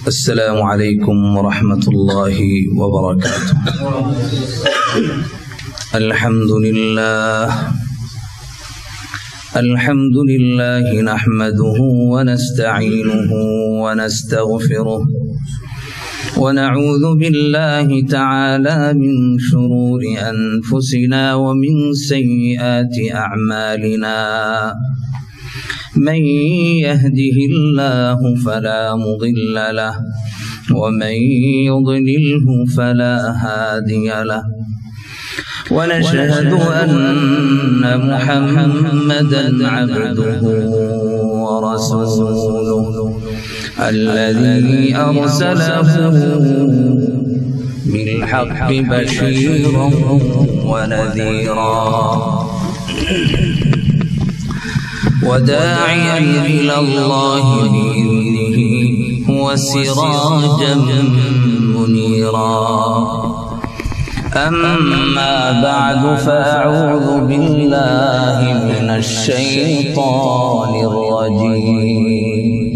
السلام عليكم ورحمة الله وبركاته. الحمد لله نحمده ونستعينه ونستغفره ونعوذ بالله تعالى من شرور أنفسنا ومن سيئات أعمالنا. من يهده الله فلا مضل له ومن يضلله فلا هادي له. ونشهد أن محمدا عبده ورسوله الذي أرسله بالحق بشيرا ونذيرا وداعيا إلى الله بإذنه وسراجا منيرا. أما بعد فأعوذ بالله من الشيطان الرجيم.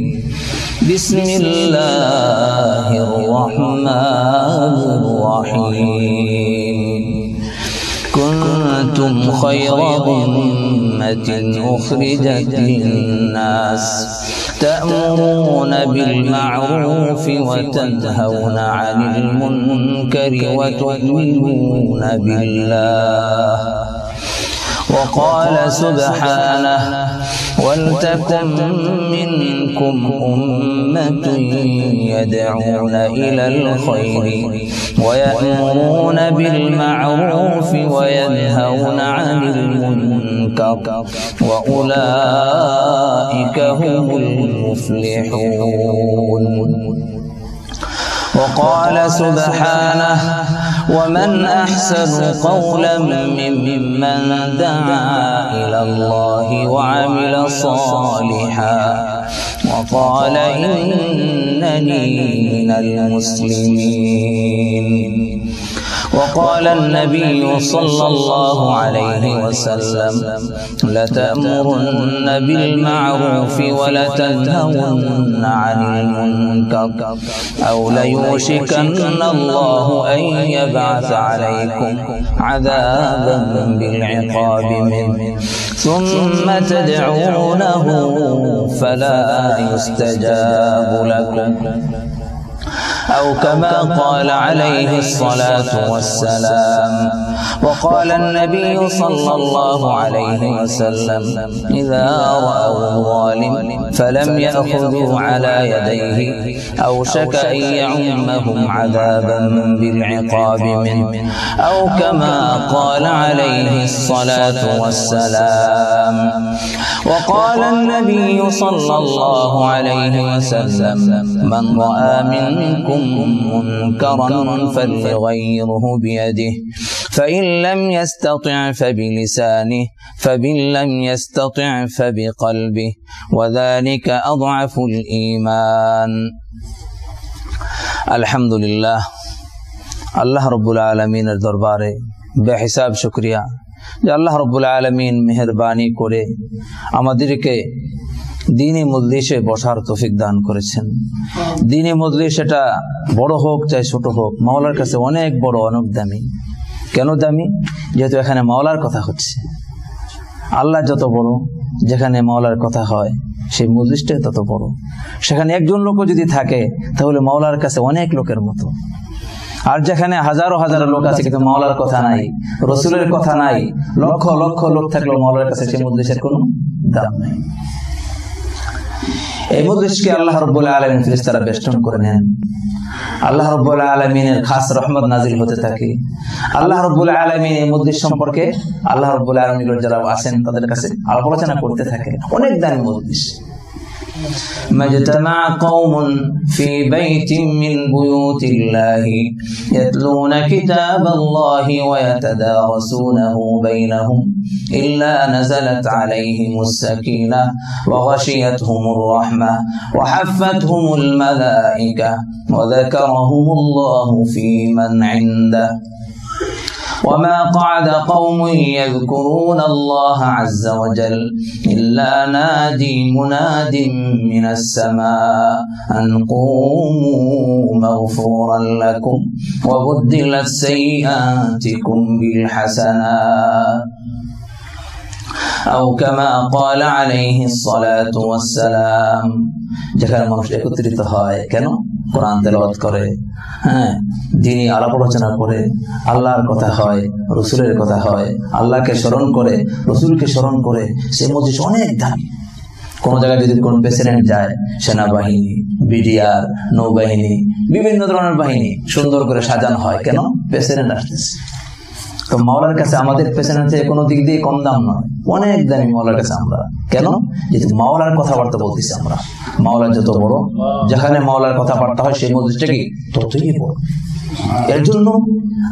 بسم الله الرحمن الرحيم. كنتم خير أمة أخرجت للناس تأمرون بالمعروف وتنهون عن المنكر وتؤمنون بالله. وقال سبحانه: ولتكن منكم أمة يدعون إلى الخير ويأمرون بالمعروف وينهون عن المنكر وأولئك هم المفلحون. وقال سبحانه: ومن أحسن قولا ممن دعا إلى الله وعمل صالحا وقال إنني من المسلمين. وقال النبي صلى الله عليه وسلم: لتأمرن بالمعروف ولتنهون عن المنكر أو ليوشكن الله أن يبعث عليكم عذابا بالعقاب منه ثم تدعونه فلا يستجاب لكم، أو كما قال عليه الصلاة والسلام. وقال النبي صلى الله عليه وسلم: إذا رأوا الظالم فلم يأخذوا على يديه أوشك أن يعمهم عذابا بالعقاب منه، أو كما قال عليه الصلاة والسلام. وقال النبي صلى الله عليه وسلم: من رأى منكم منكرا فليغيره بيده، فإن لم يستطع فبلسانه، فإن لم يستطع فبقلبه، وذلك أضعف الإيمان. الحمد لله. আল্লাহ রব্বুল আলামিনের দরবারে বেহিসাব শুকরিয়া যে আল্লাহ রব্বুল আলামিন মেহেরবানি করে আমাদেরকে দ্বীনি মজলিসে বসার তৌফিক দান করেছেন। দ্বীনি মজলিস এটা বড় হোক চাই ছোট হোক, মাওলার কাছে অনেক বড়, অনেক দামি। কেন দামি? যেহেতু এখানে মাওলার কথা হচ্ছে। আল্লাহ যত বড়, যেখানে মাওলার কথা হয় সেই মজলিসটাই তত বড়। সেখানে একজন লোকও যদি থাকে তাহলে মাওলার কাছে অনেক লোকের মতো। আর যেখানে হাজারো হাজারো লোক আছে কিন্তু মাওলার কথা নাই, রসুলের কথা নাই, লক্ষ লক্ষ লোক থাকলেও মাওলার কাছে সেই মজলিসের কোনো দাম নাই। এই মজলিসকে আল্লাহ রাব্বুল আলামিন ফেরেশতারা বেষ্টন করে নেন। আল্লাহ রাব্বুল আলামিনের খাস রহমত নাজিল হতে থাকে। আল্লাহ রাব্বুল আলামিন এই মজলিস সম্পর্কে আল্লাহ রাব্বুল আলামিনের যারা আছেন তাদের কাছে আলোচনা করতে থাকে। অনেক দামি মজলিস। ما اجتمع قوم في بيت من بيوت الله يتلون كتاب الله ويتدارسونه بينهم إلا نزلت عليهم السكينة وغشيتهم الرحمة وحفتهم الملائكة وذكرهم الله في من عنده وما قعد قوم يذكرون الله عز وجل إلا نادي مناد من السماء أن قوموا مغفورا لكم وبدلت سيئاتكم بالحسنات أو كما قال عليه الصلاة والسلام যেখানে মানুষ একত্রিত হয় কেন কোরআন তেলাওয়াত করে দ্বীনি আলাপ আলোচনা করে আল্লাহর কথা হয় রাসূলের কথা হয় আল্লাহকে স্মরণ করে রাসূলকে স্মরণ করে সেই মজলিস অনেক দামি কোন জায়গায় যদি কোন প্রেসিডেন্ট যায় সেনাবাহিনী বিডিআর নৌবাহিনী বিভিন্ন ধরনের বাহিনী সুন্দর করে সাজানো হয় কেন প্রেসিডেন্ট আসতেছে তো মাওলার কাছে আমাদের প্রেসিডেন্ট থেকে কোনো দিক দিয়ে কম দাম নয় অনেক দামি মাওলার কাছে আমরা কেন যেহেতু মাওলার কথাবার্তা বলতেছি আমরা মাওলা যত বড় যেখানে মাওলার কথাবার্তা হয় সেই মজলিসটা কি ততই বড় এর জন্য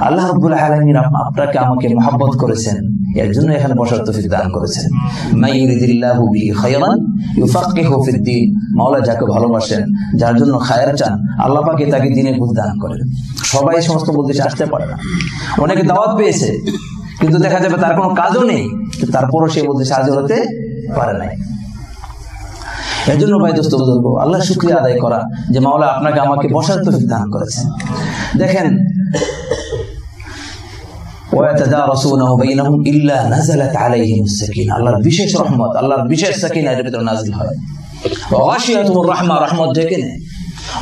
আল্লাহ রাব্বুল আলামিন আপনাকে আমাকে মহব্বত করেছেন এর জন্য এখানে বসার তৌফিক দান করেছেন মাইয়ুরিদিল্লাহু বিহি খায়রান ইউফাক্কিহু ফিদ্দীন মাওলা যাকে ভালোবাসেন যার জন্য খায়ের চান আল্লাহ পাক তাকে দ্বীনের বুঝ দান করেন সবাই সমস্ত মজলিসে আসতে পারে না অনেকে দাওয়াত পেয়েছে কিন্তু দেখা যাবে তার কোনো কাজও নেই তারপরও সেই মজলিসে হাজির হতে পারে নাই এর জন্য ভাই দোস্ত বুজুর্গ আল্লাহর শুকরিয়া আদায় করা যে মাওলা আপনাকে আমাকে বসার তৌফিক দান করেছেন দেখেন ويتدارسونه بينهم إلا نزلت عليهم السكينة আল্লাহর বিশেষ রহমত আল্লাহর বিশেষ সাকিনা এর ভিতরে নাযিল হয় وغشيتهم الرحمة রহমত ডেকে নেয়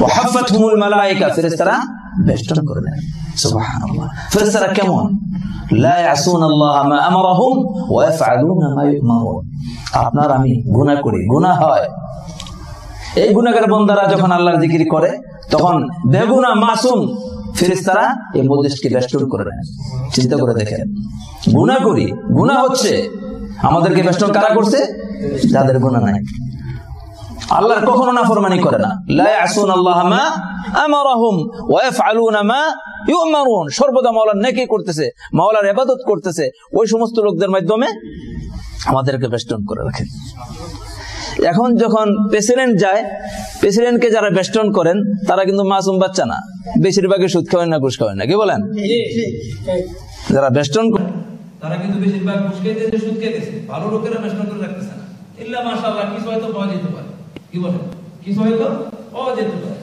وحفتهم الملائكة ফেরেশতারা বেষ্টন করে নেয় সুবহানাল্লাহ ফেরেশতারা কেমন لا يعصون الله ما أمرهم ويفعلون ما يؤمرون আপনার আমি গুনাহ করি গুনাহ হয় এই গুনাহগার বান্দারা যখন আল্লাহর জিকির করে তখন বেগুনাহ মাসুম ফেরেশতারা এই মজলিসকে বেষ্টন করে নেয় চিন্তা করে দেখেন গুনাহ করি গুনাহ হচ্ছে আমাদেরকে বেষ্টন কারা করছে যাদের গুনাহ নাই আল্লাহর কখনো নাফরমানি করে না লা ইয়াসুন আল্লাহ মা আমারহুম ওয়া ইয়াফআলুনা মা ইউমারুন সর্বদা মাওলার নেকি করতেছে মাওলার ইবাদত করতেছে ওই সমস্ত লোকদের মাধ্যমে আমাদেরকে বেষ্টন করে রাখে এখন যখন প্রেসিডেন্ট যায় প্রেসিডেন্টকে যারা বেষ্টন করেন তারা কিন্তু মাসুম বাচ্চা না বেশিরভাগই সুদ খাওয়েন না ঘুষ খাওয়েন না কি বলেন যারা বেষ্টন তারা কিন্তু বেশিরভাগ ঘুষ খাইতেছে সুদ খাইতেছে ভালো লোকেরা বেষ্টন করে রাখতেছে না ইল্লা মাশাআল্লাহ কিছু হয়তো পাওয়া যেতে পারে কি বলেন কিছু হয়তো পাওয়া যেতে পারে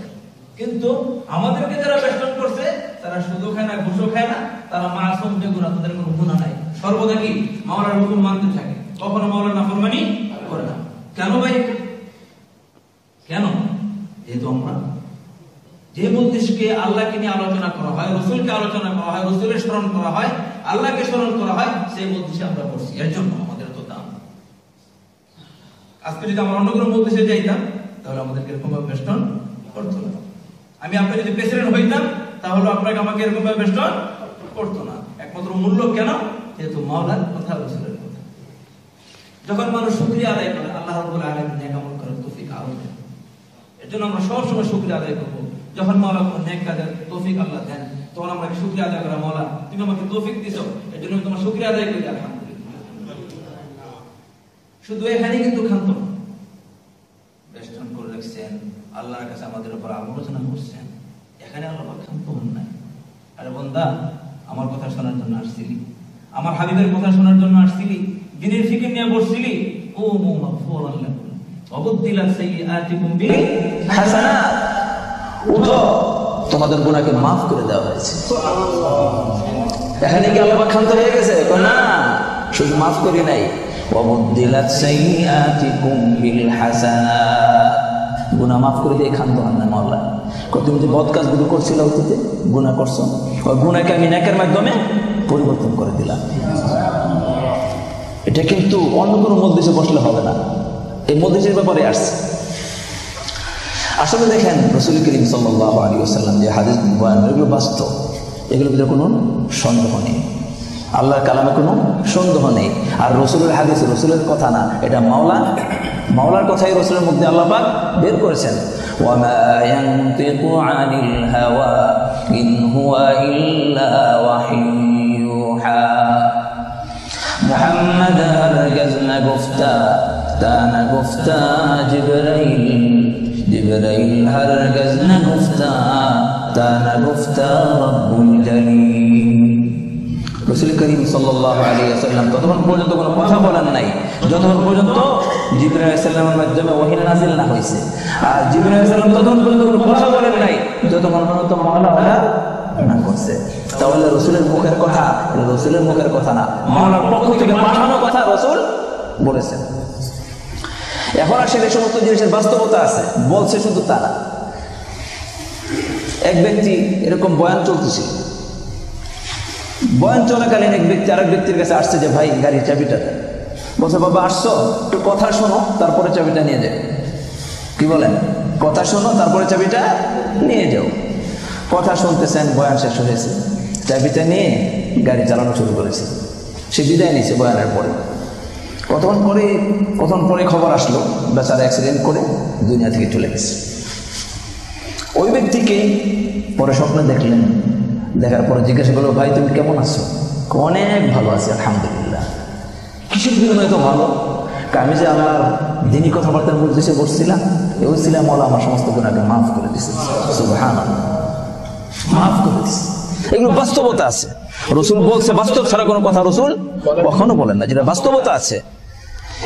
কিন্তু আমাদেরকে যারা বেষ্টন করছে তারা সুদও খায় না ঘুষও খায় না তারা মাসুম বেগুনাহ তাদের কোনো গুনাহ নাই সর্বদা কি মাওলার হুকুম মানতে থাকে কখনো মাওলার নাফরমানি করে না কেন ভাই কেন যেহেতু আমরা যে মজলিসকে আল্লাহকে নিয়ে আলোচনা করা হয় রাসূলকে আলোচনা করা হয় রাসূলের স্মরণ করা হয় আল্লাহকে স্মরণ করা হয় সেই মজলিসে আমরা পড়ছি এর জন্য আমাদের তো দাম আজকে যদি আমরা অন্য কোনো মজলিসে যাইতাম তাহলে আমাদেরকে এরকম ভাবে বেষ্টন করতো না আমি আপনি যদি প্রেসিডেন্ট হইতাম তাহলে আপনাকে আমাকে এরকম ভাবে বেষ্টন করতো না একমাত্র মূল্য কেন যেহেতু মাওলার কথা রাসূলের কথা যখন মানুষ শুকরিয়া আদায় করে আল্লাহ রাব্বুল আলামিন নেক আমল করার তৌফিক আরো দেন এর জন্য আমরা সব সময় শুকরিয়া আদায় করব যখন মাওলা কোন নেক কাজের তৌফিক আল্লাহ দেন তখন আমরা শুকরিয়া আদায় করা মাওলা তুমি আমাকে তৌফিক দিছো এর জন্য তোমার শুকরিয়া আদায় করি আলহামদুলিল্লাহ শুধু এখানেই কিন্তু ক্ষান্ত বেষ্টন করে রাখছেন আল্লাহর কাছে আমাদের উপর আলোচনা করছেন এখানে আল্লাহ ক্ষান্ত হন নাই আরে বান্দা আমার কথা শোনার জন্য আসছিলি আমার হাবিবের কথা শোনার জন্য আসছিলি দ্বীনের ফিকির নিয়ে বসছিলি ও মাগফুরান লাকুম ওয়াবদিলাত সাইয়্যাতিকুম বিহাসানাত উঠো তোমাদের গুনাহকে maaf করে দেওয়া হয়েছে সুবহানাল্লাহ এখানে কি আল্লাহ ক্ষান্ত হয়ে গেছে না শুধু maaf করি নাই ওয়াবদিলাত সাইয়্যাতিকুম বিহাসানাত গুনাহ maaf করে দিয়ে ক্ষান্ত হন না মাওলা তুমি যে বদ কাজগুলো করছিলে অতীতে গুনাহ করছো ওই গুনাহকে আমি নেকের মাধ্যমে পরিবর্তন করে দিলাম এটা কিন্তু অন্য কোনো মজলিসে বসলে হবে না এই মজলিসের ব্যাপারে আসছে আসলে দেখেন রাসূল করিম সাল্লাল্লাহু আলাইহি ওয়াসাল্লাম যে হাদিস বয়ান এগুলো বাস্তব এগুলোর ভিতরে কোনো সন্দেহ নেই আল্লাহর কালামে কোনো সন্দেহ নেই আর রাসূলের হাদিস রাসূলের কথা না এটা মাওলার কথাই রাসূলের মধ্যে আল্লাহ পাক বের করেছেন ওয়ামা ইয়ানতিকু আনিল হাওয়া ইন হুয়া ইল্লা ওয়াহিয়ুহা محمد هرگز نگفتا تا نگفتا جبرائیل هرگز نگفتا تا نگفتا رب الجلیل রাসূল করিম সাল্লাল্লাহু আলাইহি ওয়াসাল্লাম ততক্ষণ পর্যন্ত কোনো কথা বলেন নাই যতক্ষণ পর্যন্ত জিবরাইল আলাইহিস সালামের মাধ্যমে ওহী নাযিল না হয়েছে। আর জিবরাইল আলাইহিস সালাম ততক্ষণ পর্যন্ত কোনো কথা বলেন নাই যতক্ষণ পর্যন্ত মাওলা না করছে। তাহলে রাসূলের মুখের কথা রাসূলের মুখের কথা না, মাওলার পক্ষ থেকে পাঠানো কথা রাসূল বলেছেন। এখন আসে যে সমস্ত জিনিসের বাস্তবতা আছে বলছে শুধু তারা। এক ব্যক্তি এরকম বয়ান চলতেছিল, বয়ান চলাকালীন এক ব্যক্তি আরেক ব্যক্তির কাছে আসছে যে ভাই গাড়ির চাবিটা দেন। বলছে বাবা আসছো একটু কথা শোনো তারপরে চাবিটা নিয়ে যাও। কি বলেন? কথা শোনো তারপরে চাবিটা নিয়ে যাও। কথা শুনতেছেন, বয়ান শেষ হয়েছে, চাবিটা নিয়ে গাড়ি চালানো শুরু করেছে। সে বিদায় নিয়েছে বয়ানের পরে। কতক্ষণ পরে খবর আসলো বেচারা অ্যাক্সিডেন্ট করে দুনিয়া থেকে চলে গেছে। ওই ব্যক্তিকে পরে স্বপ্নে দেখলেন, দেখার পরে জিজ্ঞাসা করলো ভাই তুমি কেমন আছো? অনেক ভালো আছি আলহামদুলিল্লাহ। কিসের বিনিময়ে তো ভালো? আমি যে আমার দিনী কথাবার্তার মধ্যে বসছিলাম, ওই ছিলাম ওলা আমার সমস্ত গুণাকে মাফ করে দিচ্ছে। সুবহানাল্লাহ, মাফ করে দিচ্ছে। এগুলো বাস্তবতা আছে, রাসূল বলছে। বাস্তব ছাড়া কোনো কথা রাসূল কখনো বলেন না, যেটা বাস্তবতা আছে।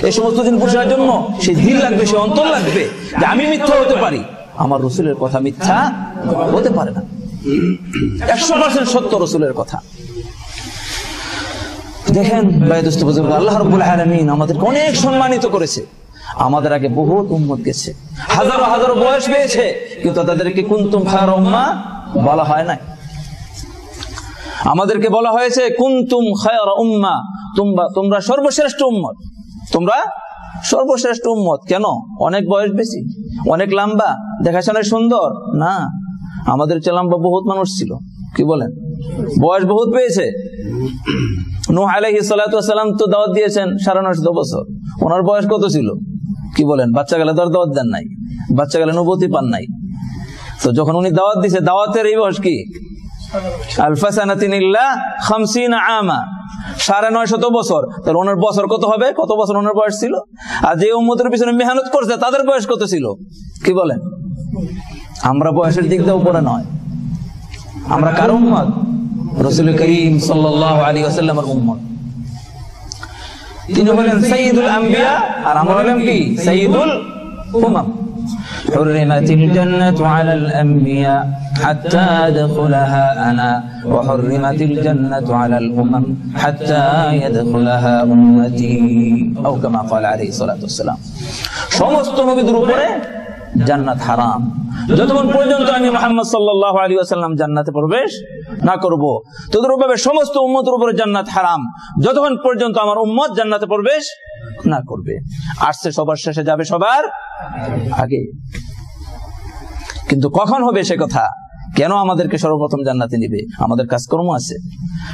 এই সমস্ত দিন বোঝার জন্য সেই দিল লাগবে, সে অন্তর লাগবে যে আমি মিথ্যা হতে পারি, আমার রাসূলের কথা মিথ্যা হতে পারে না। 100% সত্য রাসূলের কথা। দেখেন ভাই দোস্ত বুজুর্গ, আল্লাহ রাব্বুল আলামিন আমাদেরকে অনেক সম্মানিত করেছে। আমাদের আগে বহুত উম্মত গেছে, হাজারো হাজারো বয়স পেয়েছে, কিন্তু তাদেরকে কুনতুম খায়রা উম্মাহ বলা হয় না। আমাদেরকে বলা হয়েছে কুনতুম খায়রা উম্মাহ, তোমরা সর্বশ্রেষ্ঠ উম্মত, তোমরা সর্বশ্রেষ্ঠ উম্মত। কেন? অনেক বয়স বেশি, অনেক লম্বা, দেখাশোনায় সুন্দর না। আমাদের চেয়ে লম্বা বহুত মানুষ ছিল। কি বলেন? বয়স বহুত পেয়েছে। নূহ আলাইহিস সালাতু ওয়াস সালাম তো দাওয়াত দিয়েছেন 950 বছর। ওনার বয়স কত ছিল? কি বলেন? বাচ্চা গেলে তো আর দাওয়াত দেন নাই, বাচ্চা গেলে নবুয়তি পান নাই। তো যখন উনি দাওয়াত দিয়েছে, দাওয়াতের এই বয়স কি? আলফা সানাতিন ইল্লা 50 আমা, 950 বছর। তাহলে ওনার বছর কত হবে? কত বছর ওনার বয়স ছিল? আর যে উম্মতের পিছনে মেহনত করছে তাদের বয়স কত ছিল? কি বলেন? আমরা বয়সের দিক দিয়ে উপরে নয়, আমরা কার উম্মত? রাসূল করিম সাল্লাল্লাহু আলাইহি ওয়াসাল্লামের উম্মত। তিনি হলেন সাইয়্যিদুল আম্বিয়া, আর আমরা হলাম কি? সাইয়্যিদুল উমাম। حرمت الجنة على الأنبياء حتى أدخلها أنا وحرمت الجنة على الأمم حتى يدخلها أمتي أو كما قال عليه الصلاة والسلام। সমস্ত নবীদের উপরে জান্নাত হারাম যতক্ষণ পর্যন্ত আমি মুহাম্মদ সাল্লাল্লাহু আলাইহি ওয়াসাল্লাম জান্নাতে প্রবেশ না করব। তদ্রূপভাবে সমস্ত উম্মতের উপরে জান্নাত হারাম যতক্ষণ পর্যন্ত আমার উম্মত জান্নাতে প্রবেশ না করবে। আসছে সবার শেষে, যাবে সবার আগে। কিন্তু কখন হবে সে কথা? কেন আমাদেরকে সর্বপ্রথম জান্নাতে নিবে? আমাদের কাজকর্ম আছে,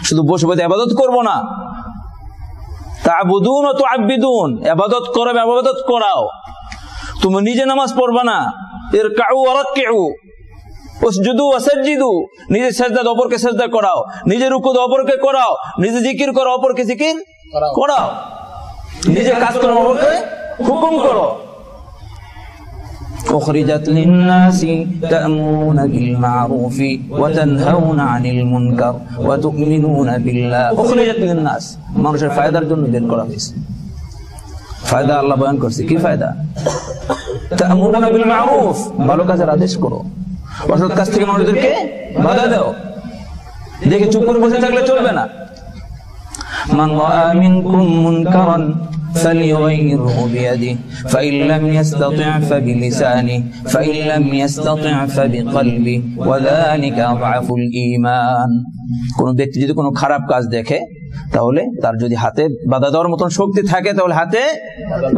শুধু বসে বসে ইবাদত করব না। তা'বুদুন ওয়া তু'আব্বিদুন, ইবাদত করো, ইবাদত করাও। তুমি নিজে নামাজ পড়বা না, ইরকাউ ওয়া রাক্কিউ উসজুদু ওয়া সাজজিদু, নিজে সিজদা দাও, অপরকে সিজদা করাও, নিজে রুকু দাও, অপরকে করাও, নিজে জিকির করো, অপরকে জিকির করাও, নিজে কাজ করো, অপরকে হুকুম করো। أخرجت للناس تأمرون بالمعروف وتنهون عن المنكر وتؤمنون بالله। أخرجت للناس মানুষের ফায়দার জন্য বের করা হয়েছে। ফায়দা আল্লাহ বয়ান করছে। কি ফায়দা? তা'মুরুনা বিল মা'রুফ, ভালো কাজের আদেশ করো, অসৎ কাজ থেকে মানুষদেরকে বাধা দাও। দেখে চুপ করে বসে থাকলে চলবে না। মান রাআ মিনকুম মুনকারান فليغيره بيده فإن لم يستطع فبلسانه فإن لم يستطع فبقلبه وذلك أضعف الإيمان। কোন ব্যক্তি যদি কোনো খারাপ কাজ দেখে, তাহলে তার যদি হাতে বাধা দেওয়ার মতন শক্তি থাকে তাহলে হাতে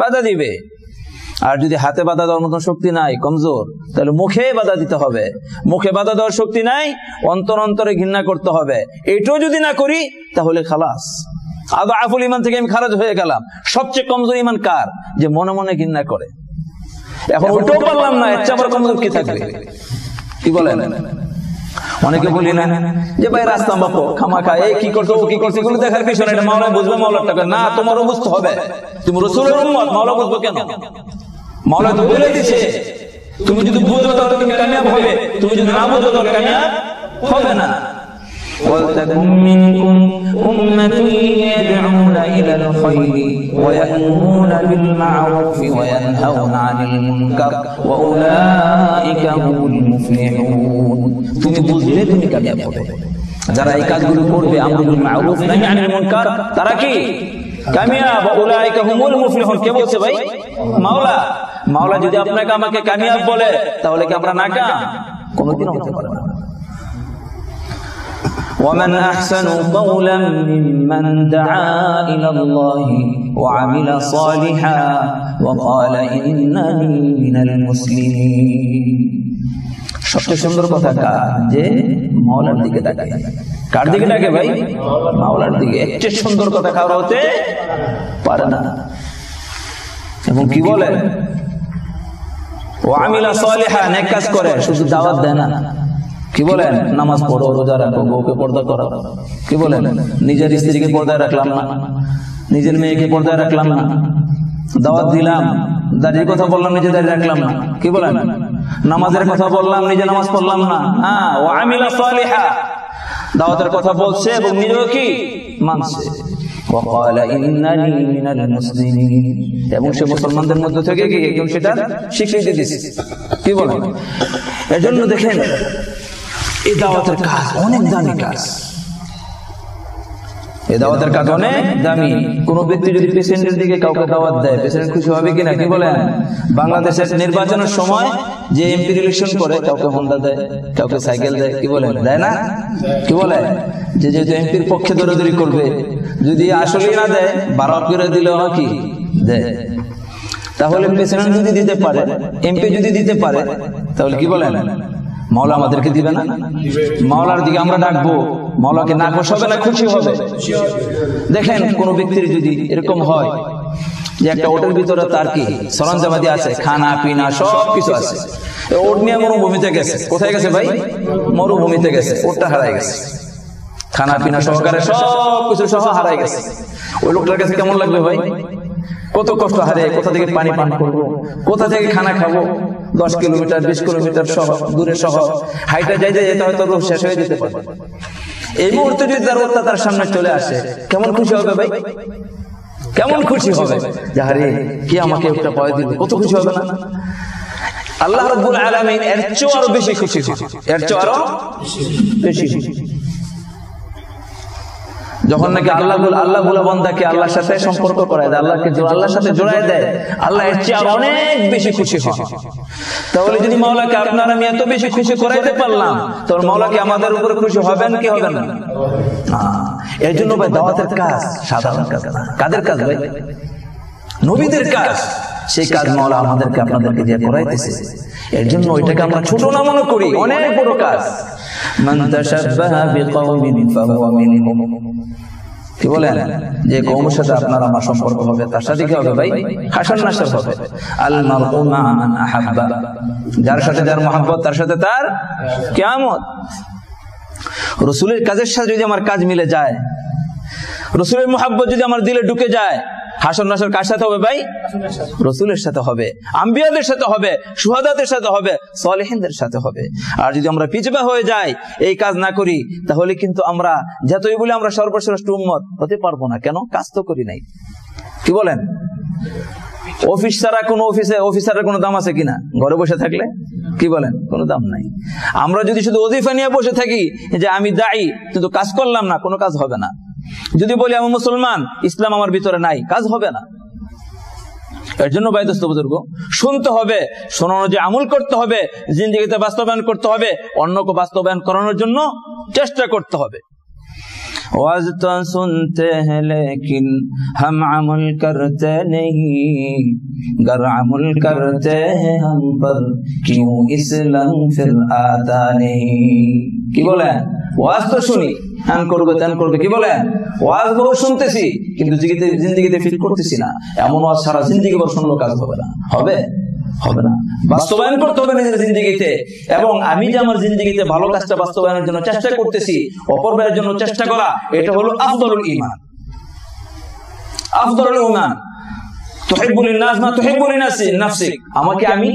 বাধা দিবে। আর যদি হাতে বাধা দেওয়ার মতন শক্তি নাই, কমজোর, তাহলে মুখে বাধা দিতে হবে। মুখে বাধা দেওয়ার শক্তি নাই, অন্তরে ঘৃণা করতে হবে। এটাও যদি না করি তাহলে খালাস, আদআফুল ঈমান থেকে আমি খারাজ হয়ে গেলাম। সবচেয়ে কমজোর ঈমান কার? যে মনে মনে ঘৃণা করে। এখন ওটাও পারলাম না, এর চেয়ে আবার কমজোর কি থাকবে? কি বলেন? অনেকে বলি না যে ভাই রাস্তা বাপো খামাখা এই কি করছো ও কি করছে, এগুলো দেখার কিছু না, এটা মাওলা বুঝবে, মাওলার টাকা না, তোমারও বুঝতে হবে। তুমি রাসূলের উম্মত, মাওলা বুঝবো কেন? মাওলা তো বলে দিয়েছে, তুমি যদি বুঝো তাহলে তুমি কামিয়াব হবে, তুমি যদি না বুঝো তাহলে কামিয়াব হবে না। ওয়ালতাকুম মিনকুম উম্মাতুন ইয়াদউনা ইলাল খায়রি ওয়া ইয়া'মুরুনা বিল মা'রুফি ওয়া ইয়ানহাউনা 'আনিল মুনকার ওয়া উলাইকা হুমুল মুফলিহুন। তুমি বুঝলে তুমি কামিয়াব হবে। যারা এই কাজগুলো করবে, আমরু বিল মা'রুফ নাহি আনিল মুনকার, তারা কি কামিয়াব। ওয়া উলাইকা হুমুল মুফলিহুন। কে বলছে ভাই? মাওলা। মাওলা যদি আপনাকে আমাকে কামিয়াব বলে, তাহলে কি আমরা নাকাম? কোনোদিন হতে পারে না। ومن أحسن قولا ممن دعا إلى الله وعمل صالحا وقال إنني من المسلمين। সবচেয়ে সুন্দর কথা কার? যে মাওলার দিকে ডাকে। কার দিকে ডাকে ভাই? মাওলার দিকে। এর চেয়ে সুন্দর কথা কারো হতে পারে না। এবং কি বলে? ওয়ামিলা সালিহা, নেক কাজ করে, শুধু দাওয়াত দেয় না। কি বলেন? নামাজ পড়ো, রোজা রাখো, বউকে পর্দা করো। কি বলেন? নিজের স্ত্রীকে পর্দায় রাখলাম না, নিজের মেয়েকে পর্দায় রাখলাম না, দাওয়াত দিলাম, দাড়ির কথা বললাম, নিজে দাড়ি রাখলাম না। কি বলেন? নামাজের কথা বললাম, নিজে নামাজ পড়লাম না। হ্যাঁ, ওয়ামিলা সালিহা, দাওয়াতের কথা বলছে এবং নিজেও কি মানছে। وقال إنني من المسلمين, এবং সে মুসলমানদের মধ্যে থেকে কি একদম সেটা স্বীকৃতি দিয়েছে। কি বলেন? এজন্য দেখেন এই দাওয়াতের কাজ অনেক দামি কাজ। এই দাওয়াতের কাজ অনেক দামি। কোন ব্যক্তি যদি প্রেসিডেন্টের দিকে কাউকে দাওয়াত দেয়, প্রেসিডেন্ট খুশি হবে কিনা? কি বলেন? বাংলাদেশের নির্বাচনের সময় যে এমপি ইলেকশন করে, কাউকে হোন্ডা দেয়, কাউকে সাইকেল দেয়। কি বলেন? দেয় না? কি বলে? যে যেহেতু এমপির পক্ষে দৌড়াদৌড়ি করবে, যদি আসলেই না দেয়, 12 করে দিলে কি দেয়। তাহলে প্রেসিডেন্ট যদি দিতে পারে, এমপি যদি দিতে পারে, তাহলে কি বলেন? মাওলা আমাদেরকে দিবে না? মাওলার দিকে আমরা ডাকবো, মাওলাকে না খুশি হবে না খুশি হবে? দেখেন কোন ব্যক্তির যদি এরকম হয় যে একটা ওটের ভিতরে তার কি সরঞ্জামাদি আছে, খানা পিনা সব কিছু আছে, ওট নিয়ে মরুভূমিতে গেছে। কোথায় গেছে ভাই? মরুভূমিতে গেছে। ওটটা হারাই গেছে, খানা পিনা সহকারে সব কিছু সহ হারাই গেছে। ওই লোকটার কাছে কেমন লাগবে ভাই? কত কষ্ট হারে, কোথা থেকে পানি পান করবো, কোথা থেকে খানা খাবো, 10 কিলোমিটার 20 কিলোমিটার সহ দূরে সহ হাইটা যাইতে যেতে হয়তো রোগ শেষ হয়ে যেতে পারে। এই মুহূর্তে যদি তার ওটা তার সামনে চলে আসে, কেমন খুশি হবে ভাই? কেমন খুশি হবে যে আরে কি আমাকে একটা পাওয়া দিল, কত খুশি হবে না? আল্লাহ রাব্বুল আলামিন এর চেয়ে আরো বেশি খুশি, এর চেয়ে আরো বেশি। যখন নাকি আল্লাহ বলে বান্দাকে আল্লাহর সাথে সম্পর্ক করায় দেয়, আল্লাহকে আল্লাহর সাথে জোড়ায় দেয়, আল্লাহ এর চেয়ে আরো অনেক বেশি খুশি হন। তাহলে যদি মাওলাকে আপনার আমি এত বেশি খুশি করাইতে পারলাম, তাহলে মাওলাকে আমাদের উপরে খুশি হবেন কি হবেন না? এর জন্য ভাই দাওয়াতের কাজ সাধারণ কাজ না। কাদের কাজ ভাই? নবীদের কাজ। সেই কাজ মাওলা আমাদেরকে আপনাদেরকে যে করাইতেছে, এর জন্য ওইটাকে আমরা ছোট না মনে করি, অনেক বড় কাজ। মান তাশাব্বাহা বিকাওমিন ফাহুয়া মিনহুম। কি বলেন? যে কওমের সাথে আপনার আমার সম্পর্ক হবে, তার সাথে কি হবে ভাই? হাসান নাসার হবে। আল মারউ মা মান আহাব্বা, যার সাথে যার মহব্বত, তার সাথে তার কিয়ামত। রাসূলের কাজের সাথে যদি আমার কাজ মিলে যায়, রাসূলের মহব্বত যদি আমার দিলে ঢুকে যায়, হাসন নাসর কার সাথে হবে ভাই? রাসূলের সাথে হবে, আম্বিয়াদের সাথে হবে, শুহাদাদের সাথে হবে, সালেহিনদের সাথে হবে। আর যদি আমরা পিছপা হয়ে যাই, এই কাজ না করি, তাহলে কিন্তু আমরা যতই বলি আমরা সর্বশ্রেষ্ঠ উম্মত হতে পারবো না। কেন? কাজ তো করি নাই। কি বলেন? অফিস ছাড়া কোন অফিসারের কোনো দাম আছে কিনা? ঘরে বসে থাকলে কি বলেন? কোনো দাম নাই। আমরা যদি শুধু ওজিফা নিয়ে বসে থাকি যে আমি দায়ী কিন্তু কাজ করলাম না, কোনো কাজ হবে না। যদি বলি আমি মুসলমান, ইসলাম আমার ভিতরে নাই, কাজ হবে না। এর জন্য ভাই দোস্ত বুজুর্গ, শুনতে হবে, শোনানো যে আমল করতে হবে, জিন্দেগিতে বাস্তবায়ন করতে হবে, অন্যকে বাস্তবায়ন করানোর জন্য চেষ্টা করতে হবে। वाज तो सुनते हैं लेकिन हम अमल करते नहीं, गर अमल करते हैं हम पर क्यों इस्लाम फिर आता नहीं। কি বলেন? ওয়াজ তো শুনি, আন করবে তেন করবে, কি বলেন? ওয়াজ বহু শুনতেছি কিন্তু জিন্দেগিতে ফিল করতেছি না। এমন ওয়াজ সারা জিন্দেগি ভর শুনলেও কাজ হবে না। হবে? হবে না। বাস্তবায়ন করতে হবে নিজের জিন্দেগিতে। এবং আমি যে আমার জিন্দেগিতে ভালো কাজটা বাস্তবায়নের জন্য চেষ্টা করতেছি, অপর ভাইয়ের জন্য চেষ্টা করা, এটা হলো আফদলুল ঈমান। আফদলুল ঈমান তুহিব্বুল নাস মা তুহিব্বুল নাফসিক। আমাকে আমি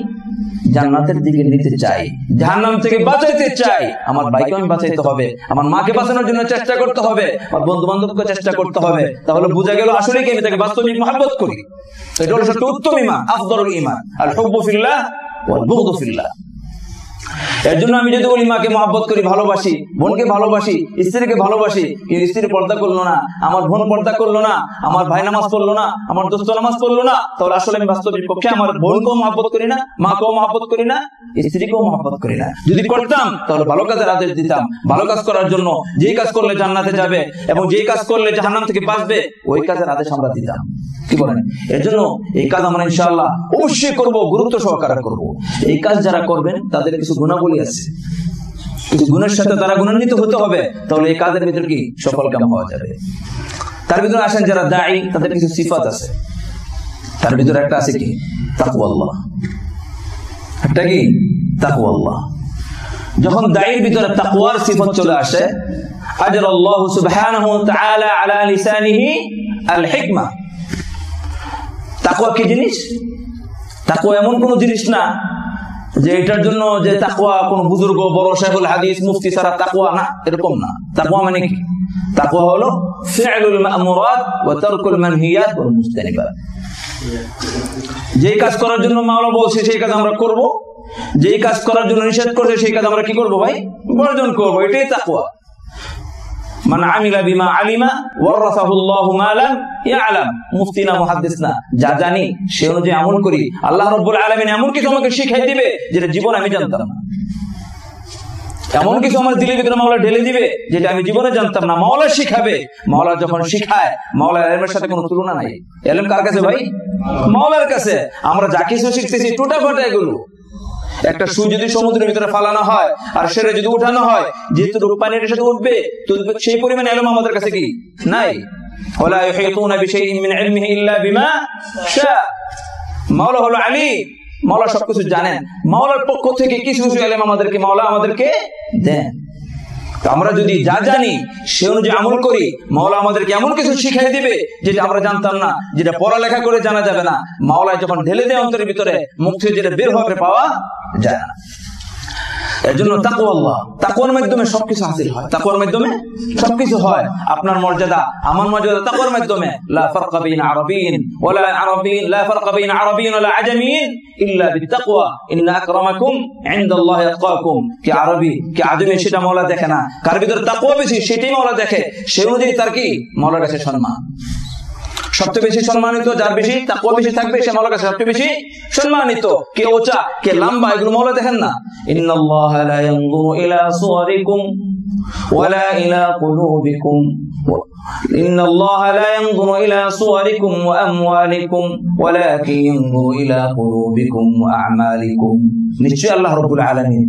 জান্নাতের দিকে নিতে চাই, জাহান্নাম থেকে বাঁচাইতে চাই, আমার ভাইকে আমি বাঁচাইতে হবে, আমার মাকে বাঁচানোর জন্য চেষ্টা করতে হবে, আমার বন্ধু বান্ধবকে চেষ্টা করতে হবে, তাহলে বোঝা গেল আসলে কি আমি তাকে বাস্তবিক মহব্বত করি। এটা হলো সবচেয়ে উত্তম ঈমান, আফদলুল ঈমান, আল হুব্বু ফিল্লাহ ওয়াল বুগদু ফিল্লাহ। এর জন্য আমি যদি বলি মাকে মহব্বত করি, ভালোবাসি, বোনকে ভালোবাসি, স্ত্রীকে ভালোবাসি, কিন্তু স্ত্রী পর্দা করলো না, আমার বোন পর্দা করলো না, আমার ভাই নামাজ পড়লো না, আমার দোস্ত নামাজ পড়লো না, তাহলে আসলে আমি বাস্তবিক পক্ষে আমার বোনকেও মহব্বত করি না, মাকেও মহব্বত করি না, স্ত্রীকেও মহব্বত করি না। যদি করতাম তাহলে ভালো কাজের আদেশ দিতাম, ভালো কাজ করার জন্য, যেই কাজ করলে জান্নাতে যাবে এবং যেই কাজ করলে জাহান্নাম থেকে বাঁচবে ওই কাজের আদেশ আমরা দিতাম। কি বলেন? এর জন্য এই কাজ আমরা ইনশাআল্লাহ অবশ্যই করব, গুরুত্ব সহকারে করব। এই কাজ যারা করবেন তাদের কিছু গুণাবলী আছে, কিছু গুণের সাথে তারা গুণান্বিত হতে হবে, তাহলে এই কাজের ভিতরে কি সফল কাম হওয়া যাবে। তার ভিতরে আসেন যারা দায়ী, তাদের কিছু সিফাত আছে। তার ভিতরে একটা আছে কি? তাকওয়াল্লাহ। একটা কি? তাকওয়াল্লাহ। যখন দায়ীর ভিতরে তাকওয়ার সিফাত চলে আসে, আজরাল্লাহু সুবহানাহু ওয়া তাআলা আলা লিসানিহি আল হিকমা। তাকওয়া কি জিনিস? তাকওয়া এমন কোন জিনিস না যে এটার জন্য যে তাকওয়া কোন বুজুর্গ, বড় শাইখুল হাদিস, মুফতি ছাড়া তাকওয়া না, এরকম না। তাকওয়া মানে কি? তাকওয়া হলো ফি'লুল মা'মুরাত ওয়া তারকুল মানহিয়াত ওয়াল মুজতানিবাত। যেই কাজ করার জন্য মাওলা বলছে সেই কাজ আমরা করব, যেই কাজ করার জন্য নিষেধ করছে সেই কাজ আমরা কি করব ভাই? বর্জন করব। এটাই তাকওয়া। মান আমিলা বিমা আলিমা ওয়ারাসাহু আল্লাহু মা লাম ইয়ালাম। মুফতি না মুহাদ্দিস না, যা জানি সে অনুযায়ী আমল করি। আল্লাহ রাব্বুল আলামিন এমন কিছু আমাকে শিখাই দিবে যেটা জীবনে আমি জানতাম না, এমন কিছু আমার দিলের ভিতরে মাওলা ঢেলে দিবে যেটা আমি জীবনে জানতাম না। মাওলা শিখাবে, মাওলা যখন শিখায়, মাওলার ইলমের সাথে কোনো তুলনা নাই। ইলম কার কাছে ভাই? মাওলার কাছে। আমরা যা কিছু শিখতেছি টোটা ফাটা এগুলো। একটা সুই যদি সমুদ্রের ভিতরে ফালানো হয় আর সেটা যদি উঠানো হয়, যেহেতু পানির সাথে উঠবে, তো সেই পরিমাণ ইলম আমাদের কাছে কি নাই। ওয়ালা ইউহিতুনা বিশাইইন মিন ইলমিহি ইল্লা বিমা শা। মাওলা হলো আলী, মাওলা সবকিছু জানেন। মাওলার পক্ষ থেকে কিছু কিছু ইলম আমাদেরকে মাওলা আমাদেরকে দেন। তো আমরা যদি যা জানি সে অনুযায়ী আমল করি, মাওলা আমাদেরকে এমন কিছু শিখাই দিবে যেটা আমরা জানতাম না, যেটা পড়ালেখা করে জানা যাবে না। মাওলা যখন ঢেলে দেয় অন্তরের ভিতরে, মুখ থেকে যেটা বের হবে পাওয়া যায় না। এর জন্য তাকওয়াল্লাহ, তাকওয়ার মাধ্যমে সবকিছু হাসিল হয়, তাকওয়ার মাধ্যমে সবকিছু হয়। আপনার মর্যাদা, আমার মর্যাদা তাকওয়ার মাধ্যমে। লা ফারকা বাইনা আরাবিয়্যিন ওয়ালা আরাবিয়্যিন, লা ফারকা বাইনা আরাবিয়্যিন ওয়ালা আজামিয়্যিন ইল্লা বিত্তাকওয়া ইন্না আকরামাকুম ইনদাল্লাহি আতকাকুম। কি আরবি কি আজমি সেটা মাওলা দেখে না, কার ভিতরে তাকওয়া বেশি সেটাই মাওলা দেখে। সেই অনুযায়ী তার কি মাওলার কাছে সম্মান। সবচেয়ে বেশি সম্মানিত যার বেশি তাকওয়া বেশি থাকবে, সে মাওলার কাছে সবচেয়ে বেশি সম্মানিত। কে উঁচা কে লম্বা এগুলো মাওলা দেখেন না। ইন্নাল্লাহা লা ইয়ানজুরু ইলা সুওয়ারিকুম ওয়ালা ইলা কুলুবিকুম, ইন্নাল্লাহা লা ইয়ানজুরু ইলা সুওয়ারিকুম ওয়া আমওয়ালিকুম ওয়ালাকিন ইয়ানজুরু ইলা কুলুবিকুম ওয়া আমালিকুম। নিশ্চয়ই আল্লাহ রাব্বুল আলামিন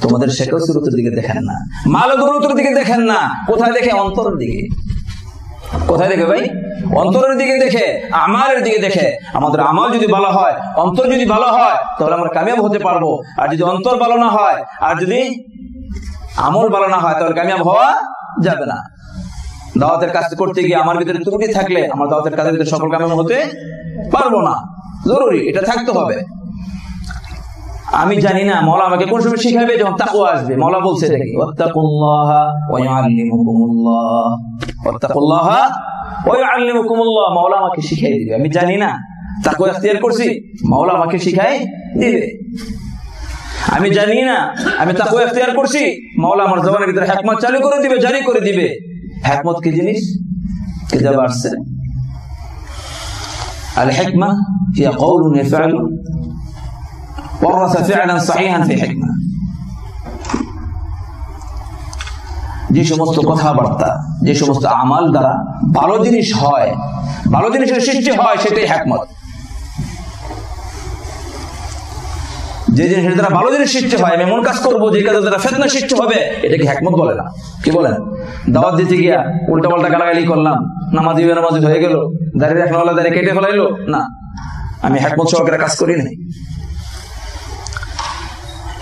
তোমাদের শেকল সুরতের দিকে দেখেন না, মাল গরুতের দিকে দেখেন না। কোথায় দেখে? অন্তরের দিকে। কোথায় দেখে ভাই? অন্তরের দিকে দেখে, আমালের দিকে দেখে। আমাদের আমাল যদি ভালো হয়, অন্তর যদি ভালো হয়, তাহলে আমরা কামিয়াব হতে পারবো। আর যদি অন্তর ভালো না হয়, আর যদি আমল ভালো না হয়, তাহলে কামিয়াব হওয়া যাবে না। দাওয়াতের কাজ করতে গিয়ে আমার ভিতরে ত্রুটি থাকলে আমার দাওয়াতের কাজের ভিতরে সফল কামিয়াব হতে পারবো না। জরুরি এটা থাকতে হবে। আমি জানি না মাওলা আমাকে কোন সময় শিখাবে, যখন তাকওয়া আসবে। মাওলা বলছে দেখি ওয়াত্তাকুল্লাহা ওয়া ইউআল্লিমুকুমুল্লাহ, ওয়াত্তাকুল্লাহা ওয়া ইউআল্লিমুকুমুল্লাহ। মাওলা আমাকে শিখাই দিবে। আমি জানি না, তাকওয়া ইখতিয়ার করছি, মাওলা আমাকে শিখাই দিবে। আমি জানি না, আমি তাকওয়া ইখতিয়ার করছি, মাওলা আমার জবানের ভিতরে হিকমত চালু করে দিবে, জারি করে দিবে। হিকমত কি জিনিস? কিতাব আসছে আল হিকমা হিয়া কওলুন ইয়াফআলু ورث فعلا صحيحا في حكمة। যে সমস্ত কথাবার্তা, যে সমস্ত আমাল দ্বারা ভালো জিনিস হয়, ভালো জিনিসের সৃষ্টি হয়, সেটাই হিকমত। যে জিনিসের দ্বারা ভালো জিনিস সৃষ্টি হয়, আমি এমন কাজ করবো যে কাজের দ্বারা ফিতনা সৃষ্টি হবে, এটাকে হিকমত বলে না। কি বলেন? দাওয়াত দিতে গিয়া উল্টা পাল্টা গালাগালি করলাম, নামাজি হয়ে গেল, দাঁড়িয়ে রাখলাম, দাঁড়িয়ে কেটে ফেলাইলো না, আমি হিকমত সহকারে কাজ করি নাই।